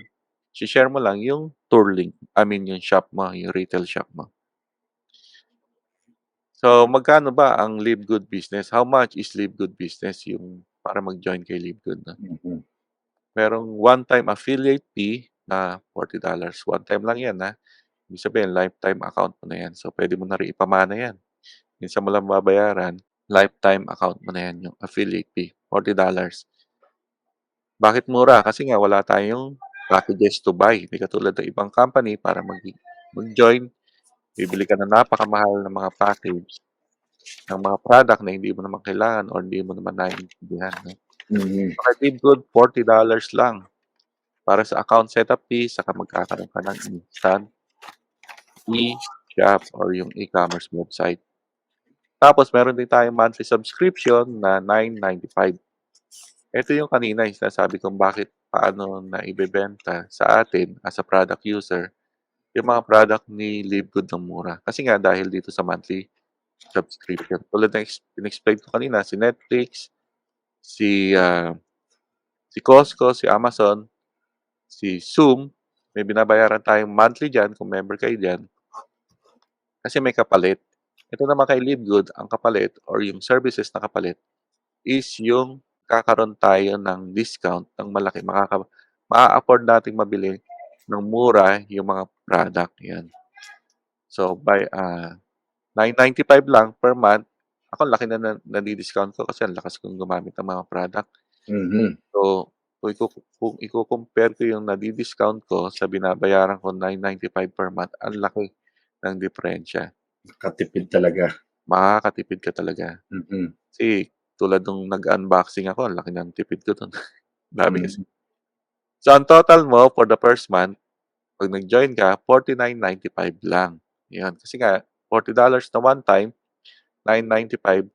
shi-share mo lang yung tour link, yung shop mo, yung retail shop mo. So, magkano ba ang Livegood business? How much is Livegood business yung para mag-join kay Livegood 'no? Mhm. Merong one-time affiliate fee na $40. One time lang 'yan, ibig sabihin lifetime account mo na 'yan. So, puwede mo na rin ipamana 'yan. Minsan mo lang babayaran, lifetime account mo na 'yan, yung affiliate fee, $40. Bakit mura? Kasi nga wala tayong packages to buy. Hindi katulad ng ibang company para mag-join, bibili ka ng napakamahal na mga package ng mga product na hindi mo naman kailangan or hindi mo naman naiintindihan 'no. Mhm. So, kay Livegood, $40 lang para sa account setup fee saka magkakaroon ka ng instant e-shop or yung e-commerce website. Tapos meron din tayong monthly subscription na $9.95. Ito yung kanina yung sinasabi kong paano naibebenta sa atin as a product user yung mga product ni Livegood ng mura. Kasi nga dahil dito sa monthly subscription. Tulad ng in-explain ko kanina, si Netflix, si, si Costco, si Amazon, si Zoom, may binabayaran tayong monthly diyan kung member kayo diyan kasi may kapalit. Ito naman kay Livegood, ang kapalit or yung services na kapalit is yung kakaroon tayo ng discount ng malaki. Maa-afford nating mabili ng mura yung mga product, 'yan. So, by, $9.95 lang per month. Ako laki na nadi-discount ko kasi ang lakas kong gumamit ng mga product. Mhm. So, kung iko-compare ko yung nadi-discount ko sa binabayaran ko $9.95 per month, ang laki ng diperensiya. Nakatipid talaga. Makakatipid ka talaga. Mhm. Kasi tulad nung nag-unboxing ako, ang laki ng tipid ko dun. Dami kasi. Mhm. So, ang total mo for the first month, 'pag nag-join ka, $49.95 lang. 'Yun, kasi nga $40 na one time, $9.95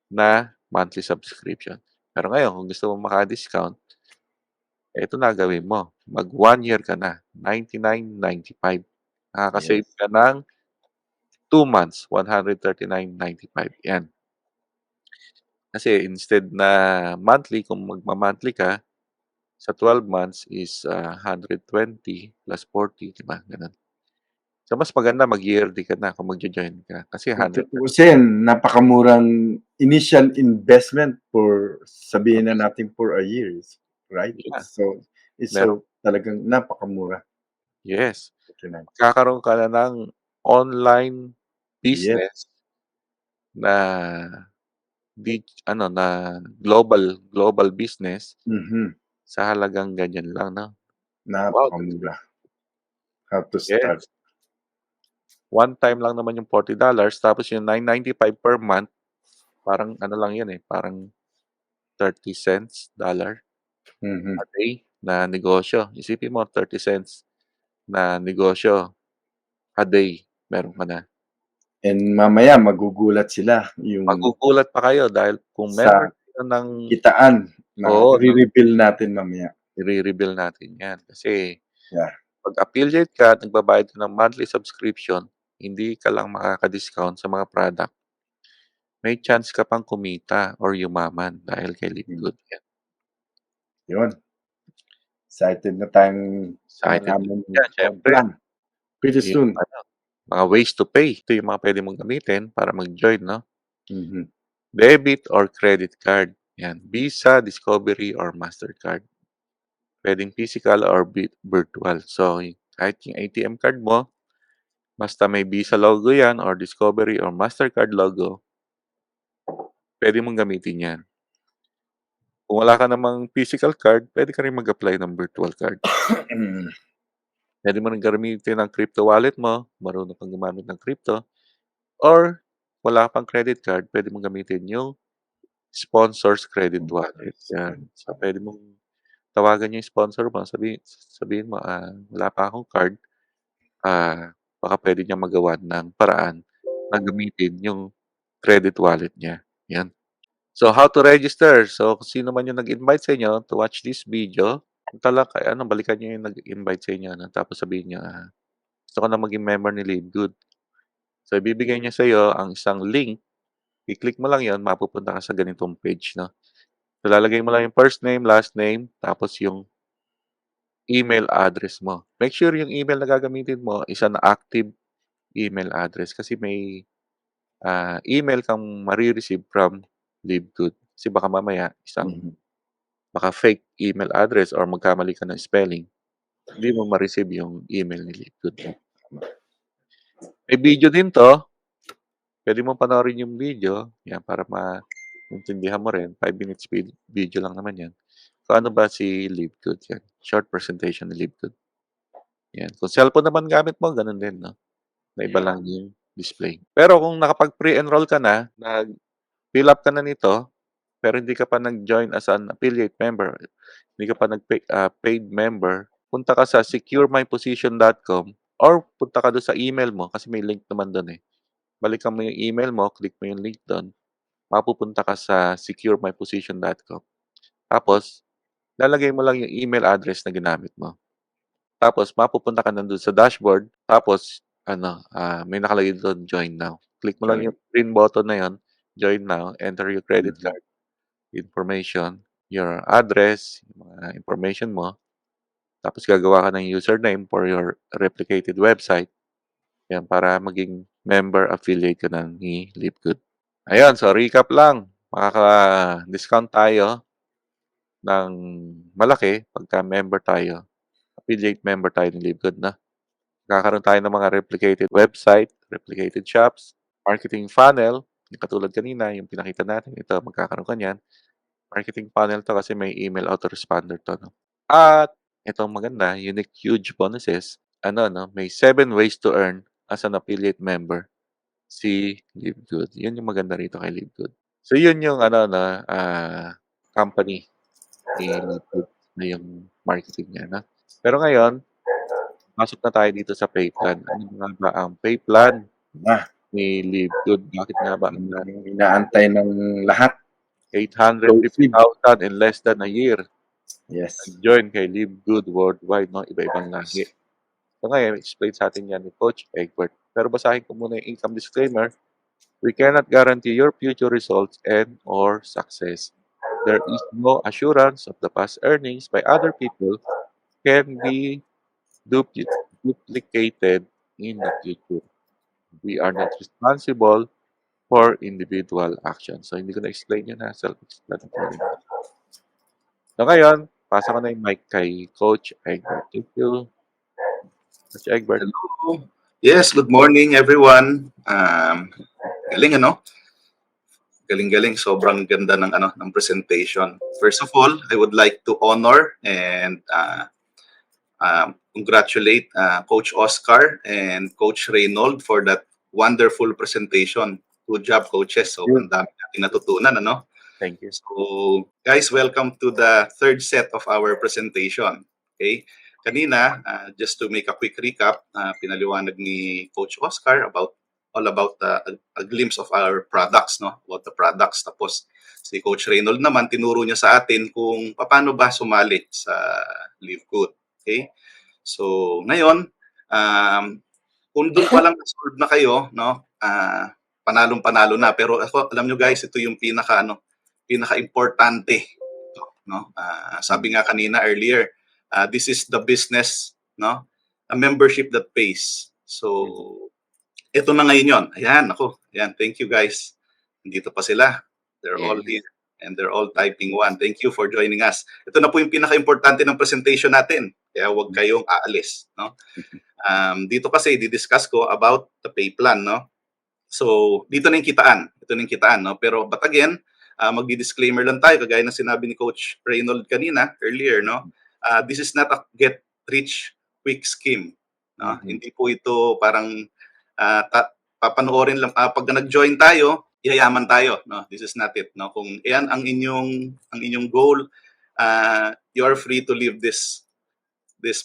na monthly subscription. Pero ngayon kung gusto mong maka-discount, eto na gawin mo, mag 1 year ka na, $99.95. Nakaka-save Yes. ka ng 2 months, 139.95 yan. Kasi instead na monthly, kung magma-monthly ka, sa 12 months is 120 plus 40, 'di ba, gano'n. So, mas maganda mag-yearly ka na kung magjo-join ka kasi Kung 100 tutuusin, napakamurang initial investment for sabihin na natin for a year, right? yeah, It's meron so talagang napakamura. yes. 49. Magkakaroon ka na ng online Yes. business na na global business Mhm. sa halagang ganyan lang 'no. Wow, that's Napakamura. How to start. yes. One time lang naman yung $40 tapos yung $9.95 per month, parang ano lang yun, parang 30 cents dollar Mhm. a day na negosyo. Isipin mo 30 cents na negosyo a day, meron ka na. And mamaya magugulat sila yung Magugulat pa kayo dahil kung member sa kayo ng kitaan na oo, ire-reveal natin mamaya. ire-reveal natin 'yan. Kasi Yeah. 'pag affiliate ka at nagbabayad ka ng monthly subscription, hindi ka lang makaka-discount sa mga product, may chance ka pang kumita or yumaman dahil kay Hmm, Livegood 'yan. yun. Excited na tayong Excited ka malaman diyan yung siyempre plan. Pretty yung soon. ano, mga ways to pay. Ito yung mga puwede mong gamitin para mag-join 'no. Mhm. Debit or credit card, 'yan. Visa, Discovery or Mastercard. Puwedeng physical or virtual. So, kahit yung ATM card mo, basta may Visa logo 'yan or Discovery or Mastercard logo, puwede mong gamitin 'yan. Kung wala ka namang physical card, puwede ka rin mag-apply ng virtual card. Mm. Puwede mo ring gamitin ang crypto wallet mo, marunong kang gumamit ng crypto, or wala ka pang credit card, puwede mong gamitin yung sponsor's credit wallet, 'yan. So, puwede mong tawagan yung sponsor mo, sabihin mo, "Wala pa akong card." Baka puwede niyang magawan ng paraan na gamitin yung credit wallet niya, 'yan. So, how to register? So, kung sino man yung nag-invite sa inyo to watch this video, punta lang kay ano, balikan niyo yung nag-invite sa inyo ano, tapos sabihin niyo, "Gusto ko na maging member ni Live Good." So, ibibigay niya sa'yo ang isang link, i-click mo lang 'yon, mapupunta ka sa ganitong page 'no. So, lalagay mo lang yung first name, last name, tapos yung email address mo. Make sure yung email na gagamitin mo is an active email address kasi may email kang mare-receive from LiveGood. Kasi baka mamaya Mhm. baka fake email address or magkamali ka ng spelling, hindi mo ma-receive yung email ni LiveGood mo. May video din 'to, puwede mong panoorin yung video, 'yan para maintindihan mo rin, 5 minutes video lang naman 'yan. Kung ano ba si LiveGood, 'yan, short presentation ni LiveGood, 'yan. Kung cellphone naman gamit mo gano'n din 'no, na iba lang yung display. Pero kung nakapag pre-enroll ka na, nag-fill up ka na nito pero hindi ka pa nag-join as an affiliate member, hindi ka pa paid member, punta ka sa securemyposition.com or punta ka do'n sa email mo kasi may link naman do'n, Balikan mo yung email mo, click mo yung link do'n, mapupunta ka sa securemyposition.com. Tapos lalagay mo lang yung email address na ginamit mo. Tapos mapupunta ka na do'n sa dashboard, tapos ano, may nakalagay do'n, "Join now." Click mo lang Join. yung green button na 'yon, "Join now." Enter your credit Mhm. card information, your address, yung mga information mo, tapos gagawa ka ng username for your replicated website, 'yan para maging member affiliate ka na ni LiveGood. Ayun, so recap lang, makaka-discount tayo ng malaki pagka member tayo, affiliate member tayo ni LiveGood na. Magkakaroon tayo ng mga replicated website, replicated shops, marketing funnel, yung katulad kanina, yung pinakita natin, ito magkakaroon ka niyan. Marketing funnel 'to kasi may email autoresponder 'to 'no. At itong maganda, unique huge bonuses, ano 'no, may 7 ways to earn as an affiliate member si LiveGood. 'Yun yung maganda rito kay LiveGood. So 'yun yung ano 'no, company ni LiveGood na yung marketing niya 'no. Pero ngayon, pasok na tayo dito sa pay plan. Ano nga ba ang pay plan Ah, ni LiveGood? Bakit nga ba ang yun ang inaantay ng lahat. Explosive. 850,000 in less than a year Yes. nag-join kay Live Good Worldwide 'no, iba-ibang lahi. So ngayon explain sa'tin 'yan ni Coach Egbert. Pero basahin ko muna yung income disclaimer. We cannot guarantee your future results and or success. There is no assurance of the past earnings by other people can be duplicated in the future. We are not responsible for individual actions. So, hindi ko na-explain yun na self-explanatory. So, ngayon, pasa ko na yung mic kay Coach Egbert. Thank you, Coach Egbert. Hello. Yes, good morning everyone. Galing ano? Galing-galing, sobrang ganda ng ng presentation. First of all, I would like to honor and congratulate Coach Oscar and Coach Reynold for that wonderful presentation. Good job, coaches. So, ang dami natin natutunan, ano? Thank you. So, guys, welcome to the third set of our presentation. Okay? Kanina, just to make a quick recap, pinaliwanag ni Coach Oscar all about a glimpse of our products, no? About the products. Tapos si Coach Reynold naman tinuro niya sa atin kung paano ba sumali sa Live Good. Okay? So, ngayon, kung doon pa lang solve na kayo, no? Panalong-panalo na. Pero ako, alam nyo guys, ito yung pinaka-importante, no? Sabi nga kanina earlier, this is the business, no? A membership that pays. So, ito na ngayon yon. Ayan, ako. Ayan, thank you guys. Nandito pa sila. They're all here and they're all typing one. Thank you for joining us. Ito na po yung pinaka-importante ng presentation natin. Kaya huwag kayong aalis, no? Dito kasi di-discuss ko about the pay plan, no? So, dito na yung kitaan. Ito na yung kitaan, no? Pero, but again, magdi-disclaimer lang tayo, kagaya ng sinabi ni Coach Reynold kanina, earlier, no? This is not a get-rich-quick scheme. No? Hindi po ito parang papanoorin lang, pag nag-join tayo, yayaman tayo. No? This is not it. No? Kung yan ang inyong goal, you are free to leave this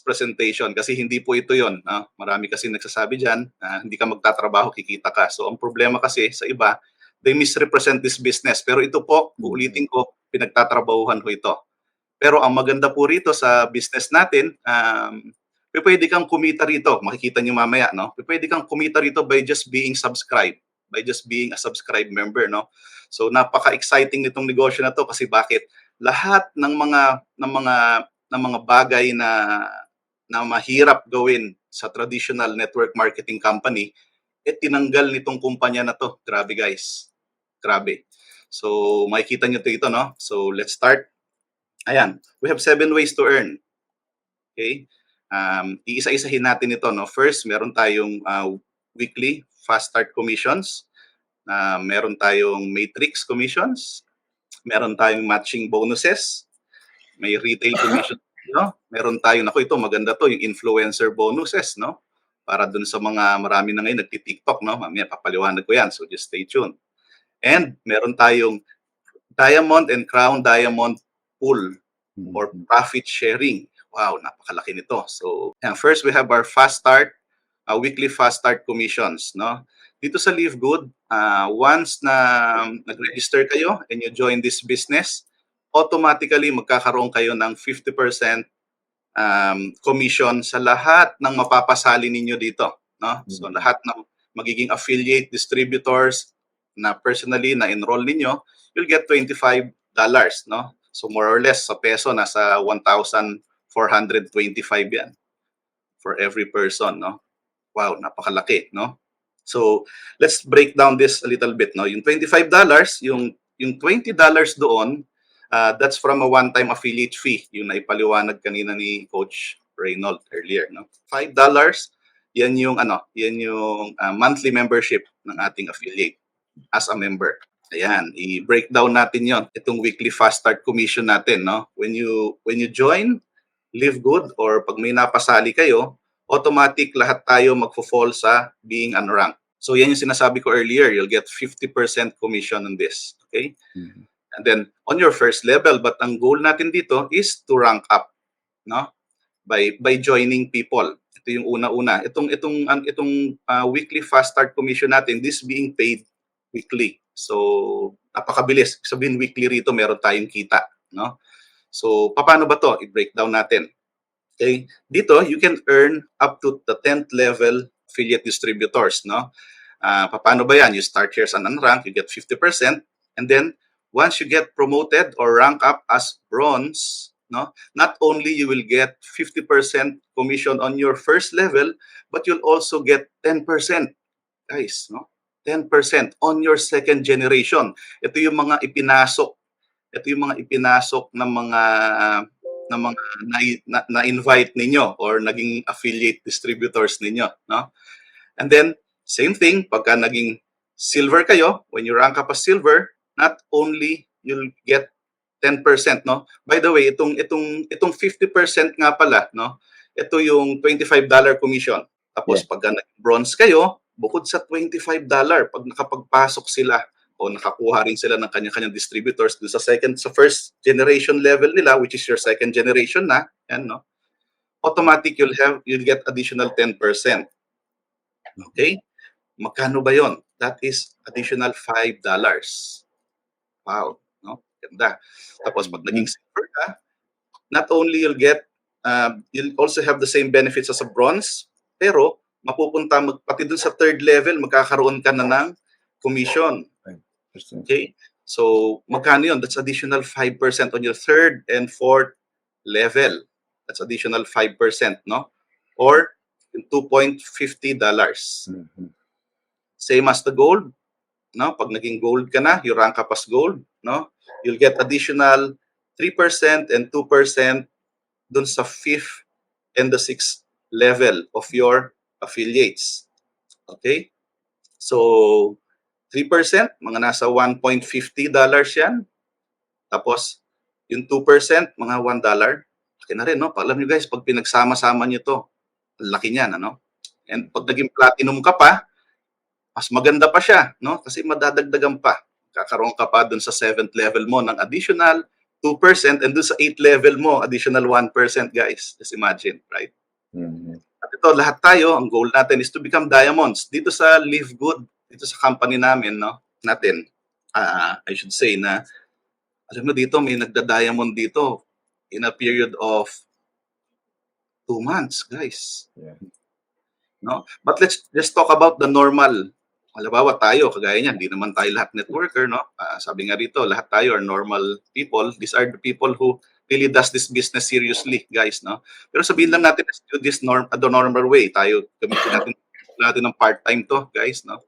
presentation kasi hindi po ito yon. Marami kasi nagsasabi dyan, hindi ka magtatrabaho, kikita ka. So, ang problema kasi sa iba, they misrepresent this business. Pero ito po, uulitin ko, pinagtatrabahuhan ko ito. Pero ang maganda po rito sa business natin, pwede kang kumita rito. Makikita nyo mamaya, no? Pwede kang kumita rito by just being subscribed, by just being a subscribed member, no? So napaka-exciting nitong negosyo na to kasi bakit? Lahat ng mga bagay na mahirap gawin sa traditional network marketing company, tinanggal nitong kumpanya na to. Grabe guys. Grabe. So makikita nyo ito, no? So let's start. Ayan, we have 7 ways to earn. Okay? Iisa-isahin natin ito, no? First, meron tayong weekly fast start commissions. Meron tayong matrix commissions. Meron tayong matching bonuses. May retail commission, no? Meron tayong, ito maganda to, yung influencer bonuses, no? Para dun sa mga marami na ngayon nagti-TikTok, no? Mamaya papaliwanag ko yan, so just stay tuned. And meron tayong Diamond and Crown Diamond pool or profit sharing. Wow, napakalaki nito. So, first we have our fast start, weekly fast start commissions, no? Dito sa Live Good, once na nag-register kayo and you join this business, automatically magkakaroon kayo ng 50% commission sa lahat ng mapapasali ninyo dito, no? So, lahat ng magiging affiliate distributors na personally na enroll ninyo, you'll get $25, no? So more or less sa peso nasa 1,425 yan for every person, no? Wow, napakalaki, no? So let's break down this a little bit, no? Yung $25, yung $20 doon, that's from a one-time affiliate fee, yung naipaliwanag kanina ni Coach Reynold earlier, no? $5, yan yung monthly membership ng ating affiliate as a member. Ayan, i-breakdown natin yon. Itong weekly fast start commission natin, no? When you join Live Good or pag may napasali kayo, automatic lahat tayo magfo-fall sa being unranked. So yan yung sinasabi ko earlier, you'll get 50% commission on this, okay? And then on your first level, but ang goal natin dito is to rank up, no? By joining people. Ito yung una-una. Itong weekly fast start commission natin, this being paid weekly. So, napakabilis. Sabihin weekly rito, meron tayong kita, no? So, paano ba to? I-breakdown natin. Okay? Dito, you can earn up to the 10th level affiliate distributors, no? Paano ba yan? You start here as an unranked, you get 50%, and then once you get promoted or rank up as bronze, no, not only you will get 50% commission on your first level, but you'll also get 10%, guys, no? 10% on your second generation. Ito yung mga ipinasok. Ito yung mga ipinasok ng mga na-invite ninyo or naging affiliate distributors ninyo, no? And then same thing pagka naging silver kayo, when you rank up as silver, not only you'll get 10%, no? By the way, itong 50% nga pala, no? Ito yung $25 commission. Tapos pagka naging bronze kayo, bukod sa $25, pag nakapagpasok sila o nakakuha rin sila ng kanya-kanyang distributors sa first generation level nila, which is your second generation na, yan, no? Automatic you'll get additional 10%. Okay? Magkano ba 'yon? That is additional $5. Wow, no? Ganda. Tapos pag naging silver ka, not only you'll also have the same benefits as a bronze, pero mapupunta pati dun sa third level, magkakaroon ka na ng commission. Okay? So, magkano yun? That's additional 5% on your third and fourth level. That's additional 5%, no? Or $2.50. Same as the gold, no? Pag naging gold ka na, you rank up as gold, no? You'll get additional 3% and 2% dun sa fifth and the sixth level of your affiliates. Okay? So, 3%, mga nasa $1.50 yan. Tapos, yung 2%, mga $1. Laki na rin, no? Alam nyo guys, pag pinagsama-sama nyo to, laki niyan, ano? And pag naging platinum ka pa, mas maganda pa siya, no? Kasi madadagdagan pa. Kakaroon ka pa dun sa 7th level mo ng additional 2% and dun sa 8th level mo, additional 1%, guys. Just imagine, right? At ito, lahat tayo, ang goal natin is to become diamonds. Dito sa Live Good, dito sa company namin, no, natin, I should say na, alam mo dito, may nagda-diamond dito in a period of 2 months, guys. No? But let's just talk about the normal. Halimbawa tayo, kagaya niyan, hindi naman tayo lahat networker, no? Sabi nga dito, lahat tayo are normal people. These are the people who really does this business seriously, guys, no? Pero sabihin lang natin, let's do this the normal way. Tayo, gamitin natin ng part-time to, guys, no?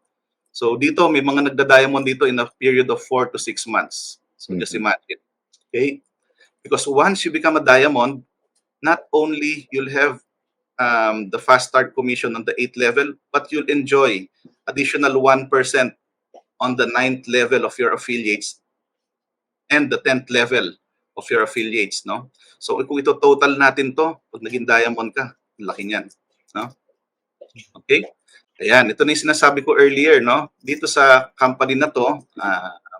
So dito, may mga nagda-diamond dito in a period of 4 to 6 months. So just imagine. Okay? Because once you become a diamond, not only you'll have the fast start commission on the 8th level, but you'll enjoy additional 1% on the 9th level of your affiliates and the 10th level of your affiliates, no? So kung ito total natin to, pag naging diamond ka, laki niyan, no? Okay? Ayan, ito na yung sinasabi ko earlier, no? Dito sa company na to,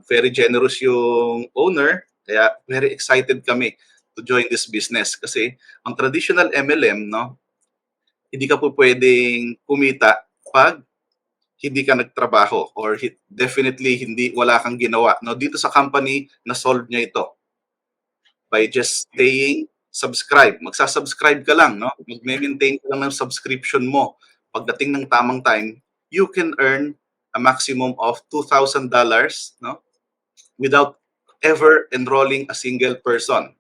very generous yung owner, kaya very excited kami to join this business kasi ang traditional MLM, no? Hindi ka po pwedeng kumita pag hindi ka nagtrabaho or definitely wala kang ginawa. No, dito sa company na solve niya ito by just staying subscribe. Magsa-subscribe ka lang, no? Mag-maintain ka lang ng subscription mo. Pagdating ng tamang time, you can earn a maximum of $2,000, no? Without ever enrolling a single person.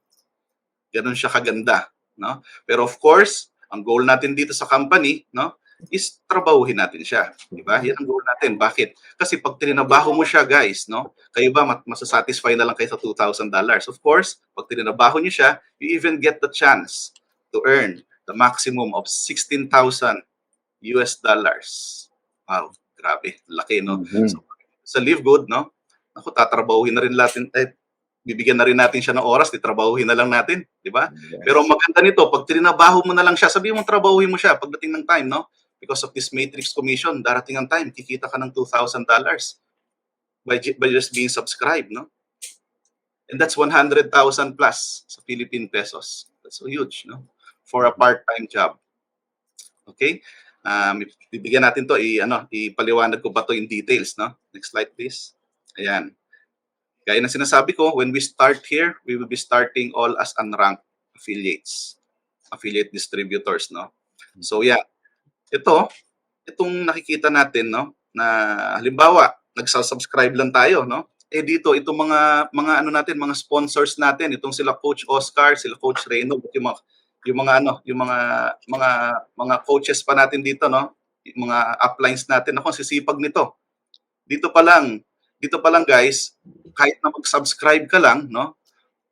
Ganun siya kaganda, no? Pero of course, ang goal natin dito sa company, no, is trabahuhin natin siya, di ba? Yan ang goal natin. Bakit? Kasi pag trinabaho mo siya, guys, no, kayo ba masasatisfy na lang kayo sa $2,000? Of course, pag trinabaho niyo siya, you even get the chance to earn the maximum of $16,000. Wow, grabe, laki, no? So, sa Live Good, no, ako tatrabahuhin na rin natin, bibigyan na rin natin siya ng oras, trabahuhin na lang natin, di ba? Yes. Pero maganda nito, pag trinabaho mo na lang siya, sabihin mo trabahuhin mo siya pagdating ng time, no? Because of this matrix commission, darating ang time, kikita ka ng $2,000 by just being subscribed, no? And that's 100,000 plus sa Philippine pesos. That's so huge, no? For a part-time job. Okay? Bibigyan natin to, ipaliwanag ko pa to in details, no? Next slide, please. Ayan. Gaya ng sinasabi ko, when we start here, we will be starting all as unranked affiliates, affiliate distributors, no? So yeah, ito, itong nakikita natin, no, na halimbawa, nagsa-subscribe lang tayo, no? Eh dito, itong mga ano natin, mga sponsors natin, itong sila Coach Oscar, sila Coach Reno, yung mga ano, yung mga coaches pa natin dito, no? Yung mga uplines natin, ako sisipag nito. Dito pa lang guys, kahit na mag-subscribe ka lang, no?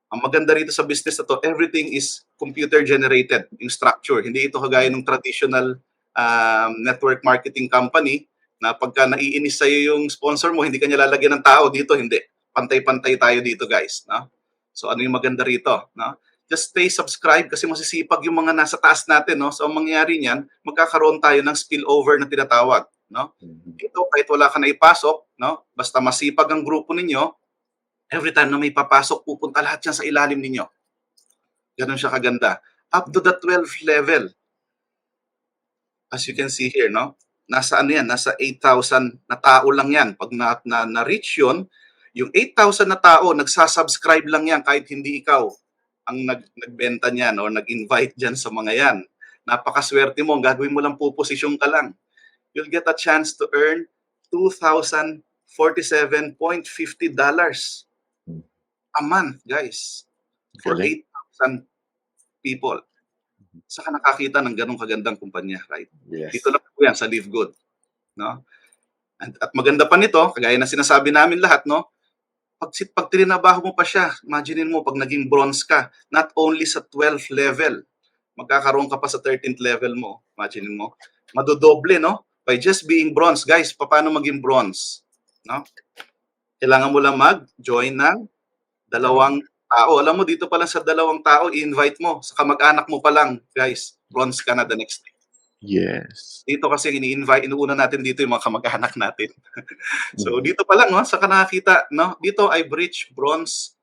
Ang maganda rito sa business na to, everything is computer generated, yung structure. Hindi ito kagaya ng traditional network marketing company na pagka naiinis sa'yo yung sponsor mo, hindi ka niya lalagyan ng tao. Dito, hindi. Pantay-pantay tayo dito, guys. No? So, ano yung maganda rito? No? Just stay subscribe kasi masisipag yung mga nasa taas natin. No? So, ang mangyayari niyan, magkakaroon tayo ng spillover na tinatawag. No? Ito, kahit wala ka na ipasok, no? Basta masipag ang grupo ninyo, every time na may papasok, pupunta lahat yan sa ilalim ninyo. Ganun siya kaganda. Up to the 12th level. As you can see here, no? Nasa ano yan? Nasa 8,000 na tao lang yan. Pag na-reach yun, yung 8,000 na tao, nagsasubscribe lang yan kahit hindi ikaw ang nagbenta niyan o nag-invite dyan sa mga yan. Napakaswerte mo. Ang gagawin mo lang po, posisyon ka lang. You'll get a chance to earn $2,047.50 a month, guys, for Galing. 8,000 people. Saka nakakita ng ganong kagandang kumpanya, right? Yes. Dito lang po yan sa Live Good, no? At maganda pa nito, kagaya na sinasabi namin lahat, no? Pag trinabaho mo pa siya, imagine mo pag naging bronze ka, not only sa 12th level, magkakaroon ka pa sa 13th level mo. Imagine mo, madodoble, no? By just being bronze, guys, paano maging bronze, no? Kailangan mo lang mag-join ng 2 tao. Alam mo, dito pa lang sa 2 tao, i-invite mo. Sa kamag-anak mo pa lang, guys, bronze ka na the next day. Yes. Dito kasi inuuna natin dito yung mga kamag-anak natin. So dito pa lang, no, saka nakakita, no, dito I've reached bronze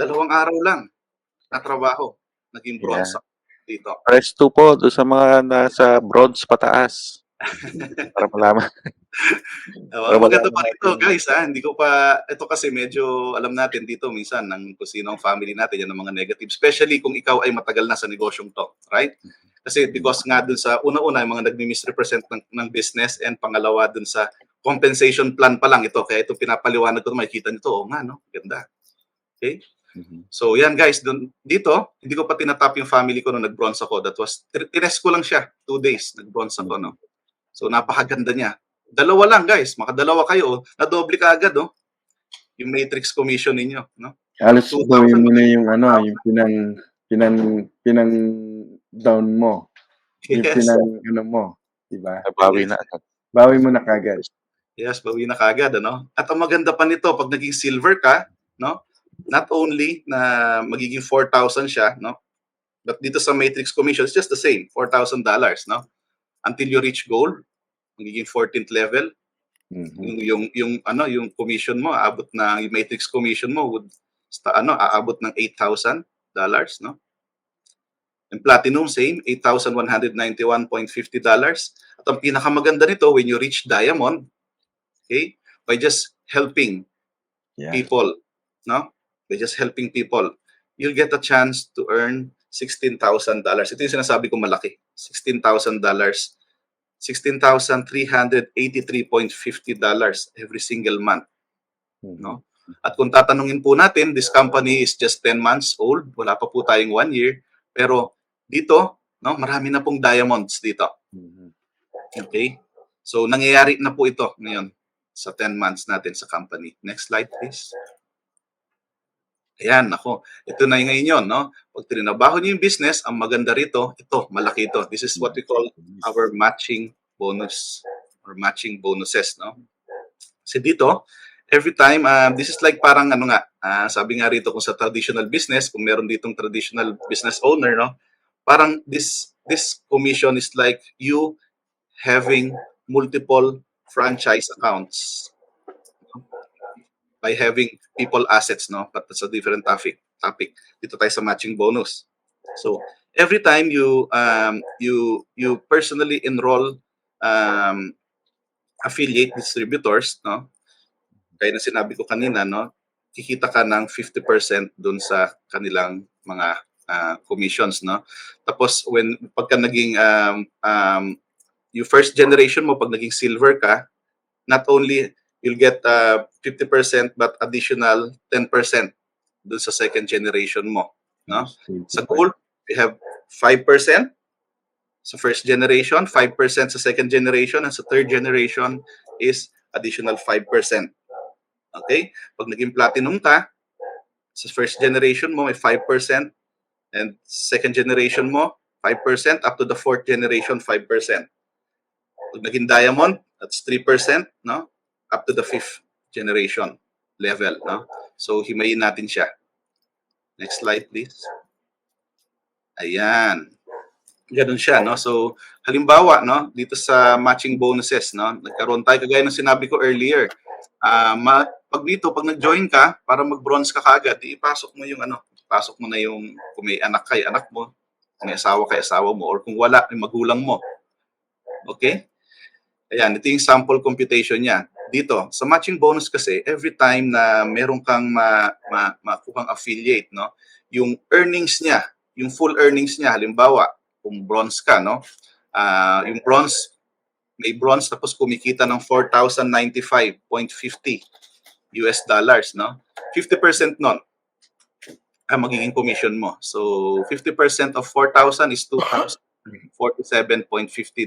2 araw lang na trabaho. Naging bronze dito. Press 2 po doon sa mga nasa bronze pataas. Para malaman. Maganda pa ito, guys, ha? Hindi ko pa, ito kasi medyo alam natin dito minsan ng kung sino ang family natin, yan ang mga negative. Especially kung ikaw ay matagal na sa negosyong to, right? Kasi because nga dun sa una-una, yung mga nagmi-misrepresent ng business, and pangalawa dun sa compensation plan pa lang ito. Kaya ito pinapaliwanag ko, makikita nito, oo nga, no? Ganda. Okay? So yan guys, dito, hindi ko pa tinatap yung family ko nung nag-bronze ako. That was, tinest ko lang siya, 2 days, nag-bronze ako, no? So napakaganda niya. 2 lang guys, makadalawa kayo, nadoble ka agad, no? Yung matrix commission ninyo, no? Halos gawin mo na yung ano, yung pinang down mo. Yung Yes. ano mo, di ba? Nabawi na agad. Bawi mo na kagad. Yes, bawi na kagad, ano? At ang maganda pa nito, pag naging silver ka, no? Not only na magiging 4,000 siya, no? But dito sa matrix commission, it's just the same, $4,000, no? Until you reach gold, magiging 14th level, yung commission mo, aabot na yung matrix commission mo would aabot ng $8,000, no? And platinum, same, $8,191.50. At ang pinakamaganda nito, when you reach diamond, okay, by just helping people, no? By just helping people, you'll get a chance to earn $16,000. Ito yung sinasabi ko malaki. $16,000, $16,383.50 every single month, no? At kung tatanungin po natin, this company is just 10 months old, wala pa po tayong 1 year, pero dito, no, marami na pong diamonds dito. Okay? So nangyayari na po ito ngayon sa 10 months natin sa company. Next slide, please. Ayan, ako. Ito na yung ngayon yun, no? Pag trinabaho niyo yung business, ang maganda rito, ito, malaki ito. This is what we call our matching bonus or matching bonuses, no? Kasi dito, every time, this is like parang ano nga, sabi nga rito kung sa traditional business, kung meron ditong traditional business owner, no? Parang this commission is like you having multiple franchise accounts by having people assets, no? But that's a different topic. Dito tayo sa matching bonus. So every time you personally enroll affiliate distributors, no? Kaya na sinabi ko kanina, no? Kikita ka ng 50% dun sa kanilang mga commissions, no? Tapos pagka naging yung first generation mo, pag naging silver ka, not only you'll get 50% but additional 10% dun sa second generation mo. No? Sa gold, we have 5% sa first generation, 5% sa second generation, and sa third generation is additional 5%. Okay? Pag naging platinum ka, sa first generation mo may 5%, and second generation mo 5%, up to the fourth generation 5%. Pag naging diamond, that's 3%, no? Up to the fifth generation level, no? So himayin natin siya. Next slide, please. Ayan. Ganun siya, no? So, halimbawa, no, dito sa matching bonuses, no, nagkaroon tayo, kagaya ng sinabi ko earlier, pag dito, pag nag-join ka, para mag-bronze ka kaagad, ipasok mo yung ipasok mo na yung, kung may anak kay anak mo, kung may asawa kay asawa mo, or kung wala, may magulang mo. Okay? Ayan, ito yung sample computation niya. Dito, sa matching bonus kasi, every time na meron kang makuhang affiliate, no, yung earnings niya, yung full earnings niya, halimbawa, kung bronze ka, no, yung bronze, may bronze tapos kumikita ng 4,095.50 US dollars, no? 50% nun ang magiging commission mo. So, 50% of 4,000 is 2,047.50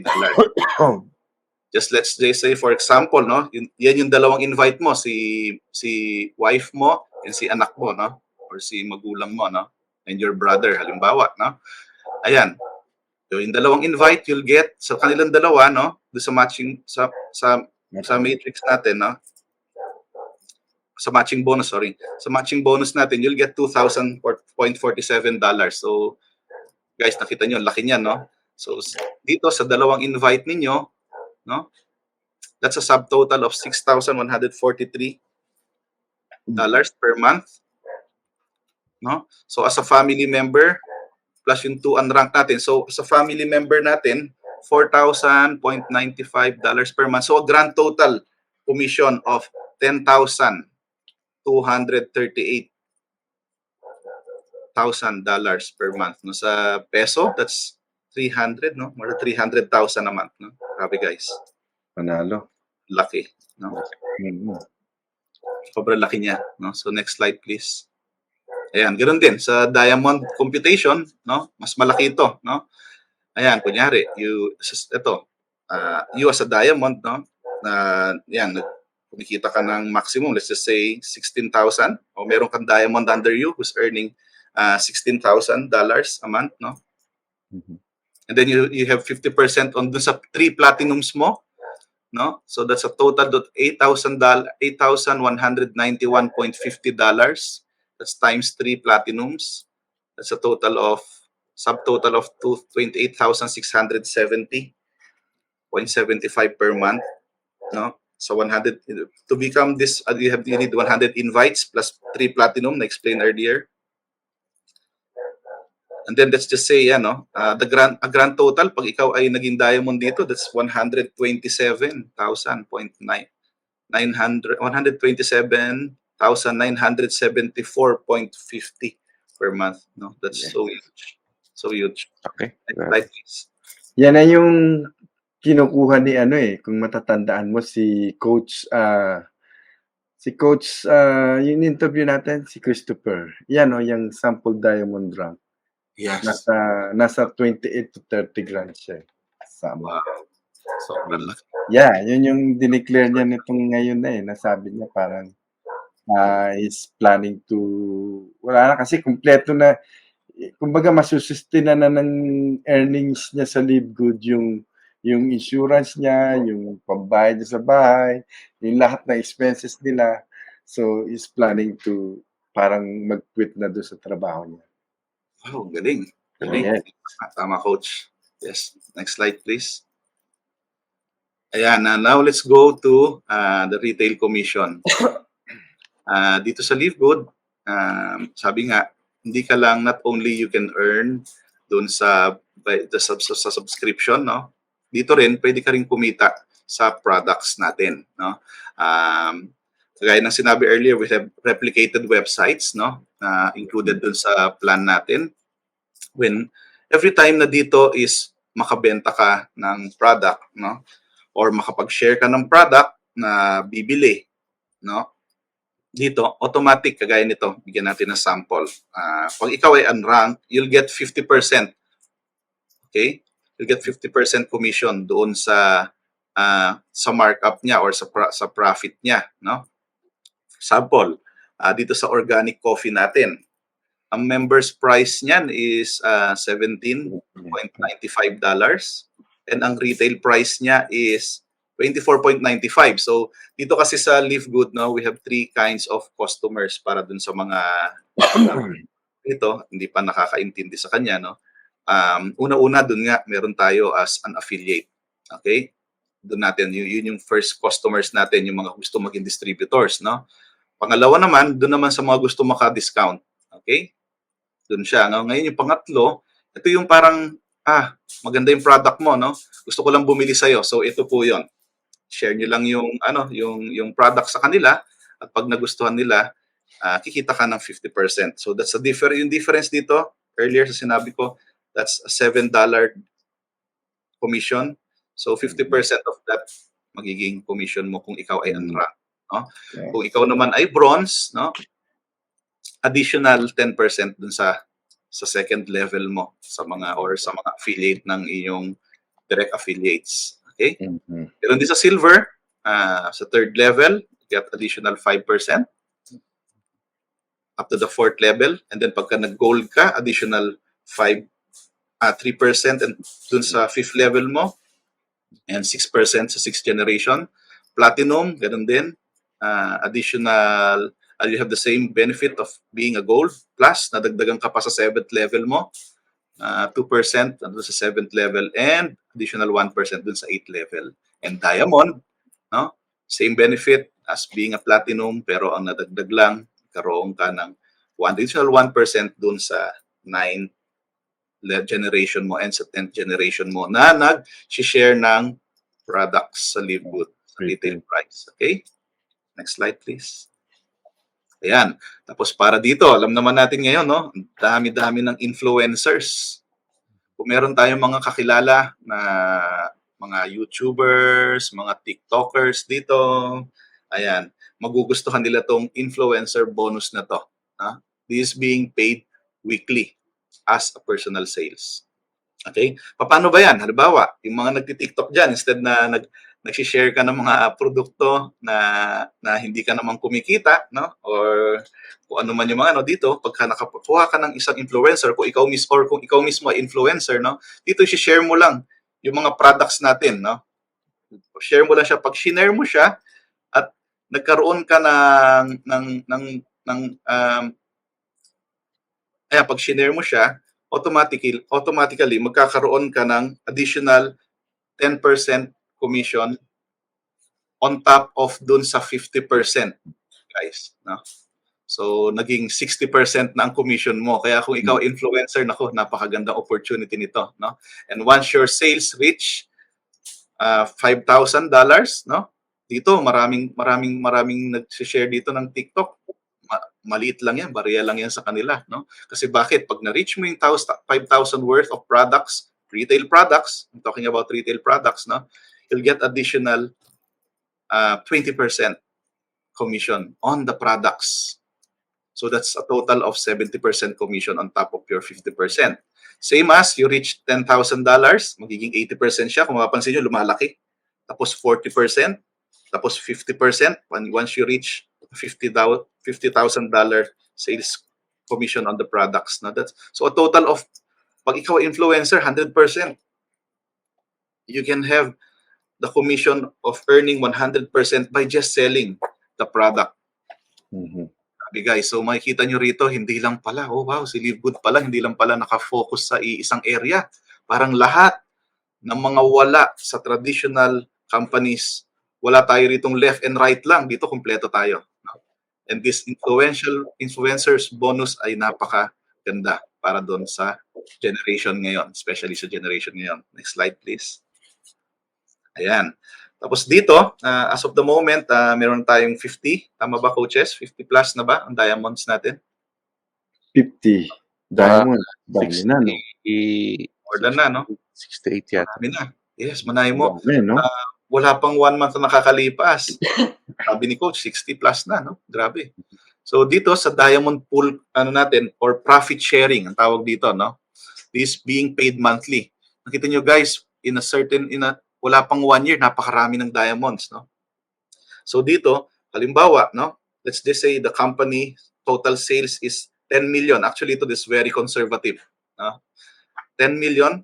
dollars. Just let's say, for example, no, yan yung dalawang invite mo, si wife mo and si anak mo, no, or si magulang mo, no, and your brother, halimbawa, no. Ayan. So, yung dalawang invite, you'll get sa kanilang dalawa, no, do sa matching sa matrix natin, no. Sa matching bonus, sorry. Sa matching bonus natin, you'll get $2,000.47. So, guys, nakita nyo, laki niyan, no. So, dito sa dalawang invite ninyo, no, that's a subtotal of $6,143 per month, no. So, as a family member, plus yung 2 unranked natin. So, as a family member natin, $4,000.95 per month. So, a grand total commission of $10,238,000 per month. No, sa peso, that's 300, no? More than 300,000 a month, no? Grabe, guys. Panalo. Laki, no? Sobrang laki niya, no? So, next slide, please. Ayan, ganoon din sa diamond computation, no? Mas malaki ito, no? Ayan, kunyari, you as a diamond, no? Yan, kumikita ka ng maximum, let's just say 16,000, o meron kang diamond under you who's earning $16,000 a month, no? And then you have 50% on dun sa 3 platinums mo, no? So that's a total of $8,191.50. That's times 3 platinums. That's a total of subtotal of 28,670.75 per month, no? So 100 to become this, you need 100 invites plus 3 platinum na explained earlier. And then let's just say, a grand total pag ikaw ay naging diamond dito, that's 127,974.50 per month, no? That's so huge. So huge. Okay. Next slide, please. Yan na yung kinukuha ni kung matatandaan mo si Coach yung interview natin si Christopher. Yan yung sample diamond rank. Yes. Nasa 28 to 30 grand siya. Sama. Wow. Sobrang laki. Yeah, yun yung dineclare niya nitong ngayon na nasabi niya parang he's planning to, wala na kasi kumpleto na, kumbaga masusustain na ng earnings niya sa Live Good yung insurance niya, yung pambayad niya sa bahay, yung lahat ng expenses nila. So, he's planning to parang mag-quit na doon sa trabaho niya. Oh, galing. Galing. Yes. Tama, Coach. Yes. Next slide, please. Ayan, now let's go to the retail commission. Dito sa Live Good, sabi nga, hindi ka lang, not only you can earn doon sa subscription, no? Dito rin, pwede ka rin kumita sa products natin, no? Kagaya ng sinabi earlier, we have replicated websites, no? Included doon sa plan natin. When every time na dito is makabenta ka ng product, no? Or makapag-share ka ng product na bibili, no? Dito, automatic, kagaya nito, bigyan natin ng sample. Pag ikaw ay unranked, you'll get 50%. Okay? You'll get 50% commission doon sa markup niya or sa profit niya, no? Sample, dito sa organic coffee natin, ang members price niyan is $17.95 and ang retail price niya is $24.95. So dito kasi sa Live Good, no, we have 3 kinds of customers para dun sa mga dito hindi pa nakakaintindi sa kanya, no. Una-una dun nga meron tayo as an affiliate. Okay? Doon natin yun yung first customers natin, yung mga gusto maging distributors, no. Pangalawa naman, doon naman sa mga gusto maka-discount. Okay? Doon siya. Ngayon yung pangatlo, ito yung parang, maganda yung product mo, no? Gusto ko lang bumili sa'yo. So ito po yon. Share nyo lang yung, yung product sa kanila at pag nagustuhan nila, kikita ka ng 50%. So that's yung difference dito, earlier sa sinabi ko, that's a $7 commission. So 50% of that magiging commission mo kung ikaw ay unranked, no? Kung ikaw naman ay bronze, no? Additional 10% dun sa second level mo sa mga affiliate ng iyong direct affiliates. Okay? Pero din sa silver, sa third level, get additional 5% up to the fourth level, and then pagka nag-gold ka, additional 3% and dun sa fifth level mo, and 6% sa sixth generation. Platinum, ganun din, additional, you have the same benefit of being a gold plus, nadagdagan ka pa sa 7th level mo, 2% dun sa 7th level, and additional 1% dun sa 8th level. And diamond, no? Same benefit as being a platinum, pero ang nadagdag lang, karoon ka ng additional 1% dun sa 9th generation mo and sa 10th generation mo na nag-share ng products sa Live Good, sa retail price. Okay? Next slide, please. Ayan. Tapos para dito, alam naman natin ngayon, no? Dami-dami ng influencers. Kung meron tayong mga kakilala na mga YouTubers, mga TikTokers dito, ayan, magugustuhan nila tong influencer bonus na to. This is being paid weekly as a personal sales. Okay? Paano ba yan? Halimbawa, yung mga nagti-TikTok dyan, instead na nag-share ka ng mga produkto na hindi ka naman kumikita, no? Or kung ano man yung mga dito, pagka nakakuha ka ng isang influencer, kung ikaw mismo ay influencer, no? Dito i-share mo lang yung mga products natin, no? Share mo lang siya. Pag share mo siya at nagkaroon ka pag share mo siya, automatically magkakaroon ka ng additional 10% commission on top of dun sa 50%, guys, no? So naging 60% na ang commission mo. Kaya kung ikaw influencer, nako, napakagandang opportunity nito, no? And once your sales reach $5,000, no? Dito maraming nag-share dito ng TikTok. Maliit lang yan, barya lang yan sa kanila, no? Kasi bakit? Pag na-reach mo yung 5,000 worth of products, retail products, I'm talking about retail products, no? You'll get additional 20% commission on the products. So that's a total of 70% commission on top of your 50%. Same as you reach $10,000, magiging 80% siya. Kung mapapansin nyo, lumalaki. Tapos 40%, tapos 50% once you reach $50,000 sales commission on the products. No? So a total of, pag ikaw influencer, 100%. You can have the commission of earning 100% by just selling the product. Sabi guys, so makikita nyo rito, hindi lang pala, oh wow, si Live Good pala, hindi lang pala nakafocus sa isang area. Parang lahat ng mga wala sa traditional companies, wala tayo ritong left and right lang, dito kompleto tayo. And this influencers bonus ay napakaganda para doon sa generation ngayon, especially sa generation ngayon. Next slide, please. Ayan. Tapos dito, as of the moment, meron tayong 50. Tama ba, coaches? 50 plus na ba ang diamonds natin? 50 diamond. Dami na, no? More than na, no? 68 yata. Marami na. Yes, manahin mo. Dami, no? Wala pang 1 month na nakakalipas. Sabi ni Coach, 60 plus na, no? Grabe. So dito sa Diamond Pool, ano natin, or profit sharing, ang tawag dito, no? This being paid monthly. Nakita nyo guys, wala pang 1 year, napakarami ng diamonds, no? So dito, halimbawa, no? Let's just say the company total sales is 10 million. Actually, ito is very conservative. 10 million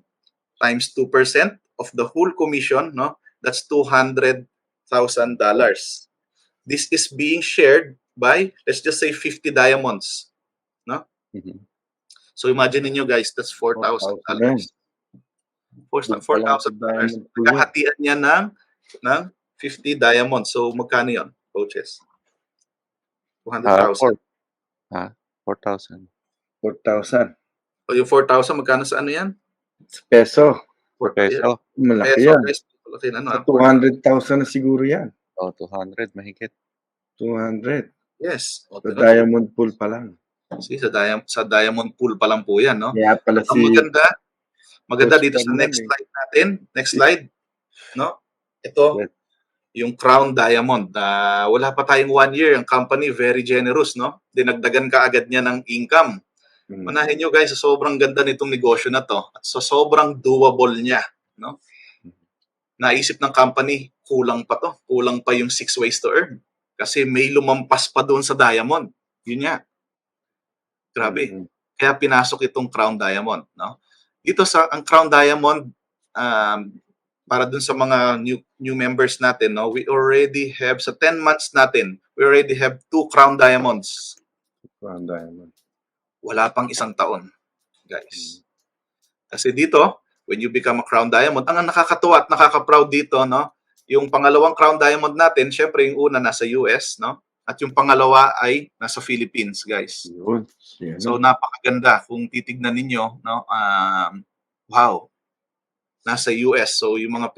times 2% of the whole commission, no? That's $200,000. This is being shared by, let's just say, 50 diamonds, no? Mhm. So imagine niyo guys, that's $4,000. $4,000. Nakahatian niya ng 50 diamonds. So magkano 'yon, coaches? 200,000. 4,000. 4,000 O yung 4,000 magkano sa ano 'yan? peso. Peso. Malaki Peso, yan. guys. Malaki na, Sa 200,000 na siguro yan. 200 mahigit. 200. Yes. Sa Diamond Pool pa lang. See, sa Diamond Pool pa lang po 'yan, no? Kaya pala Ang maganda Coach dito sa Fernand next slide natin. Next slide. No? Ito, Yes. yung Crown Diamond. Wala pa tayong 1 year. Ang company, very generous, no? Dinagdagan ka agad niya ng income. Manahin nyo guys, sa sobrang ganda nitong negosyo na to at sa sobrang doable niya, no? Naisip ng company, kulang pa to. Kulang pa yung 6 ways to earn. Kasi may lumampas pa doon sa Diamond. Yun nga. Grabe. Kaya pinasok itong Crown Diamond, no? Dito ang Crown Diamond, para dun sa mga new members natin, no, we already have, sa 10 months natin, we already have 2 Crown Diamonds. Crown Diamond. Wala pang 1 taon, guys. Kasi dito, when you become a Crown Diamond, ang nakakatuwa at nakaka-proud dito, no, yung pangalawang Crown Diamond natin, syempre yung una nasa US, no, at yung pangalawa ay nasa Philippines, guys. Yun. So napakaganda kung titignan ninyo, no, wow. Nasa US. So yung mga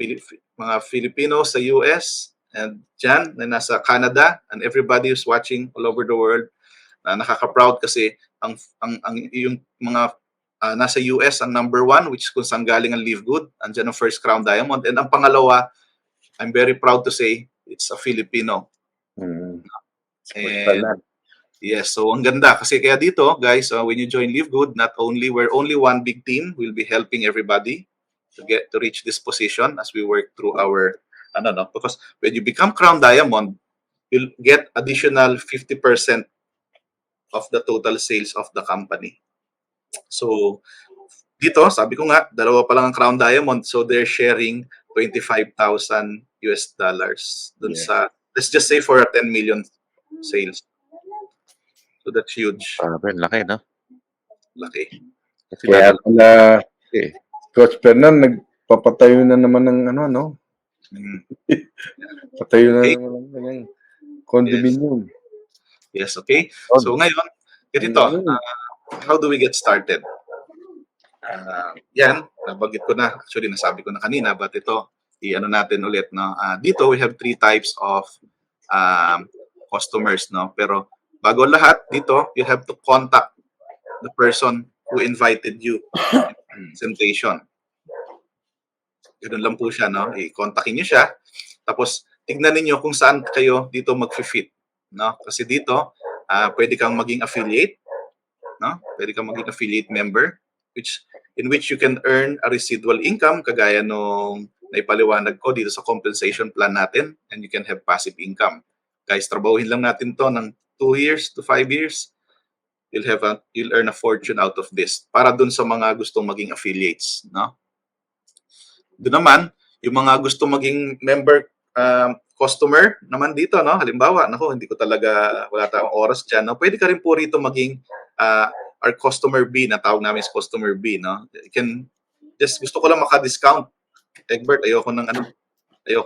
Filipino sa US and dyan na nasa Canada and everybody who's watching all over the world, nakaka-proud kasi yung mga nasa US ang number 1, which is kung saan galing ang Live Good, andyan ang first Crown Diamond, and ang pangalawa, I'm very proud to say it's a Filipino. And yes, so ang ganda kasi kaya dito guys, when you join Live Good, we're only one big team, we'll be helping everybody to reach this position as we work through our because when you become Crown Diamond, you'll get additional 50% of the total sales of the company. So dito, sabi ko nga, dalawa pa lang ang Crown Diamond, so they're sharing $25,000 dun sa, let's just say for a 10 million sales. So that's huge. Laki, no? Laki. Kasi Kaya pala, eh. Coach Fernand, nagpapatayo na naman ng Patayo na naman ng condominium. Yes, okay. So ngayon, ganito, how do we get started? Yan, nabanggit ko na. Actually, nasabi ko na kanina, but ito, i-ano natin ulit, no? Dito, we have 3 types of customers, no? Pero bago lahat, dito, you have to contact the person who invited you presentation. Ganun lang po siya, no? I-contactin niyo siya. Tapos, tignan niyo kung saan kayo dito mag-fit, no? Kasi dito, pwede kang maging affiliate, no? Pwede kang maging affiliate member, in which you can earn a residual income, kagaya nung naipaliwanag ko dito sa compensation plan natin, and you can have passive income. Guys, trabahuhin lang natin to ng 2 years to 5 years, you'll earn a fortune out of this. Para dun sa mga gustong maging affiliates, no? Doon naman, yung mga gusto maging member customer naman dito, no? Halimbawa, hindi ko talaga, wala tayong oras dyan, no? Pwede ka rin po rito maging our customer B, na tawag namin is customer B, no? You can, gusto ko lang maka-discount. Egbert, ayoko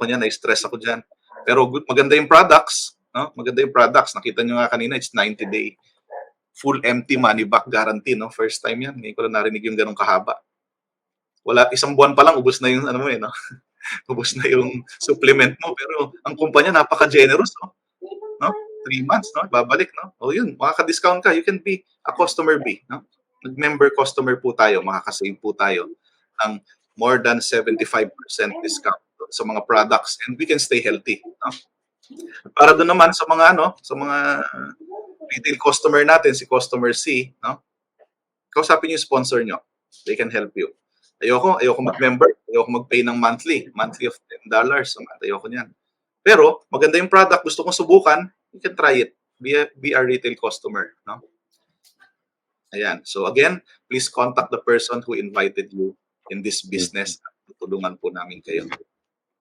niya, na-stress ako dyan. Pero maganda yung products, no? Maganda yung products. Nakita nyo nga kanina, it's 90-day. Full empty money back guarantee, no? First time yan. Ngayon ko lang narinig yung ganong kahaba. Wala, 1 buwan pa lang, ubos na yung, no? Ubos na yung supplement mo. Pero ang kumpanya, napaka-generous, no? 3 months, no? Babalik, no? O yun, makaka-discount ka. You can be a customer B, no? Nag-member customer po tayo, makaka-save po tayo. ng more than 75% discount sa mga products and we can stay healthy. No? Para doon naman sa mga sa mga retail customer natin, si customer C, no? Kausapin niyo yung sponsor niyo. They can help you. Ayoko mag-member, ayoko mag-pay ng monthly of $10 a month. Ayoko niyan. Pero maganda yung product, gusto kong subukan, you can try it. Be a retail customer, no? Ayan. So again, please contact the person who invited you in this business. Tutulungan po namin kayo.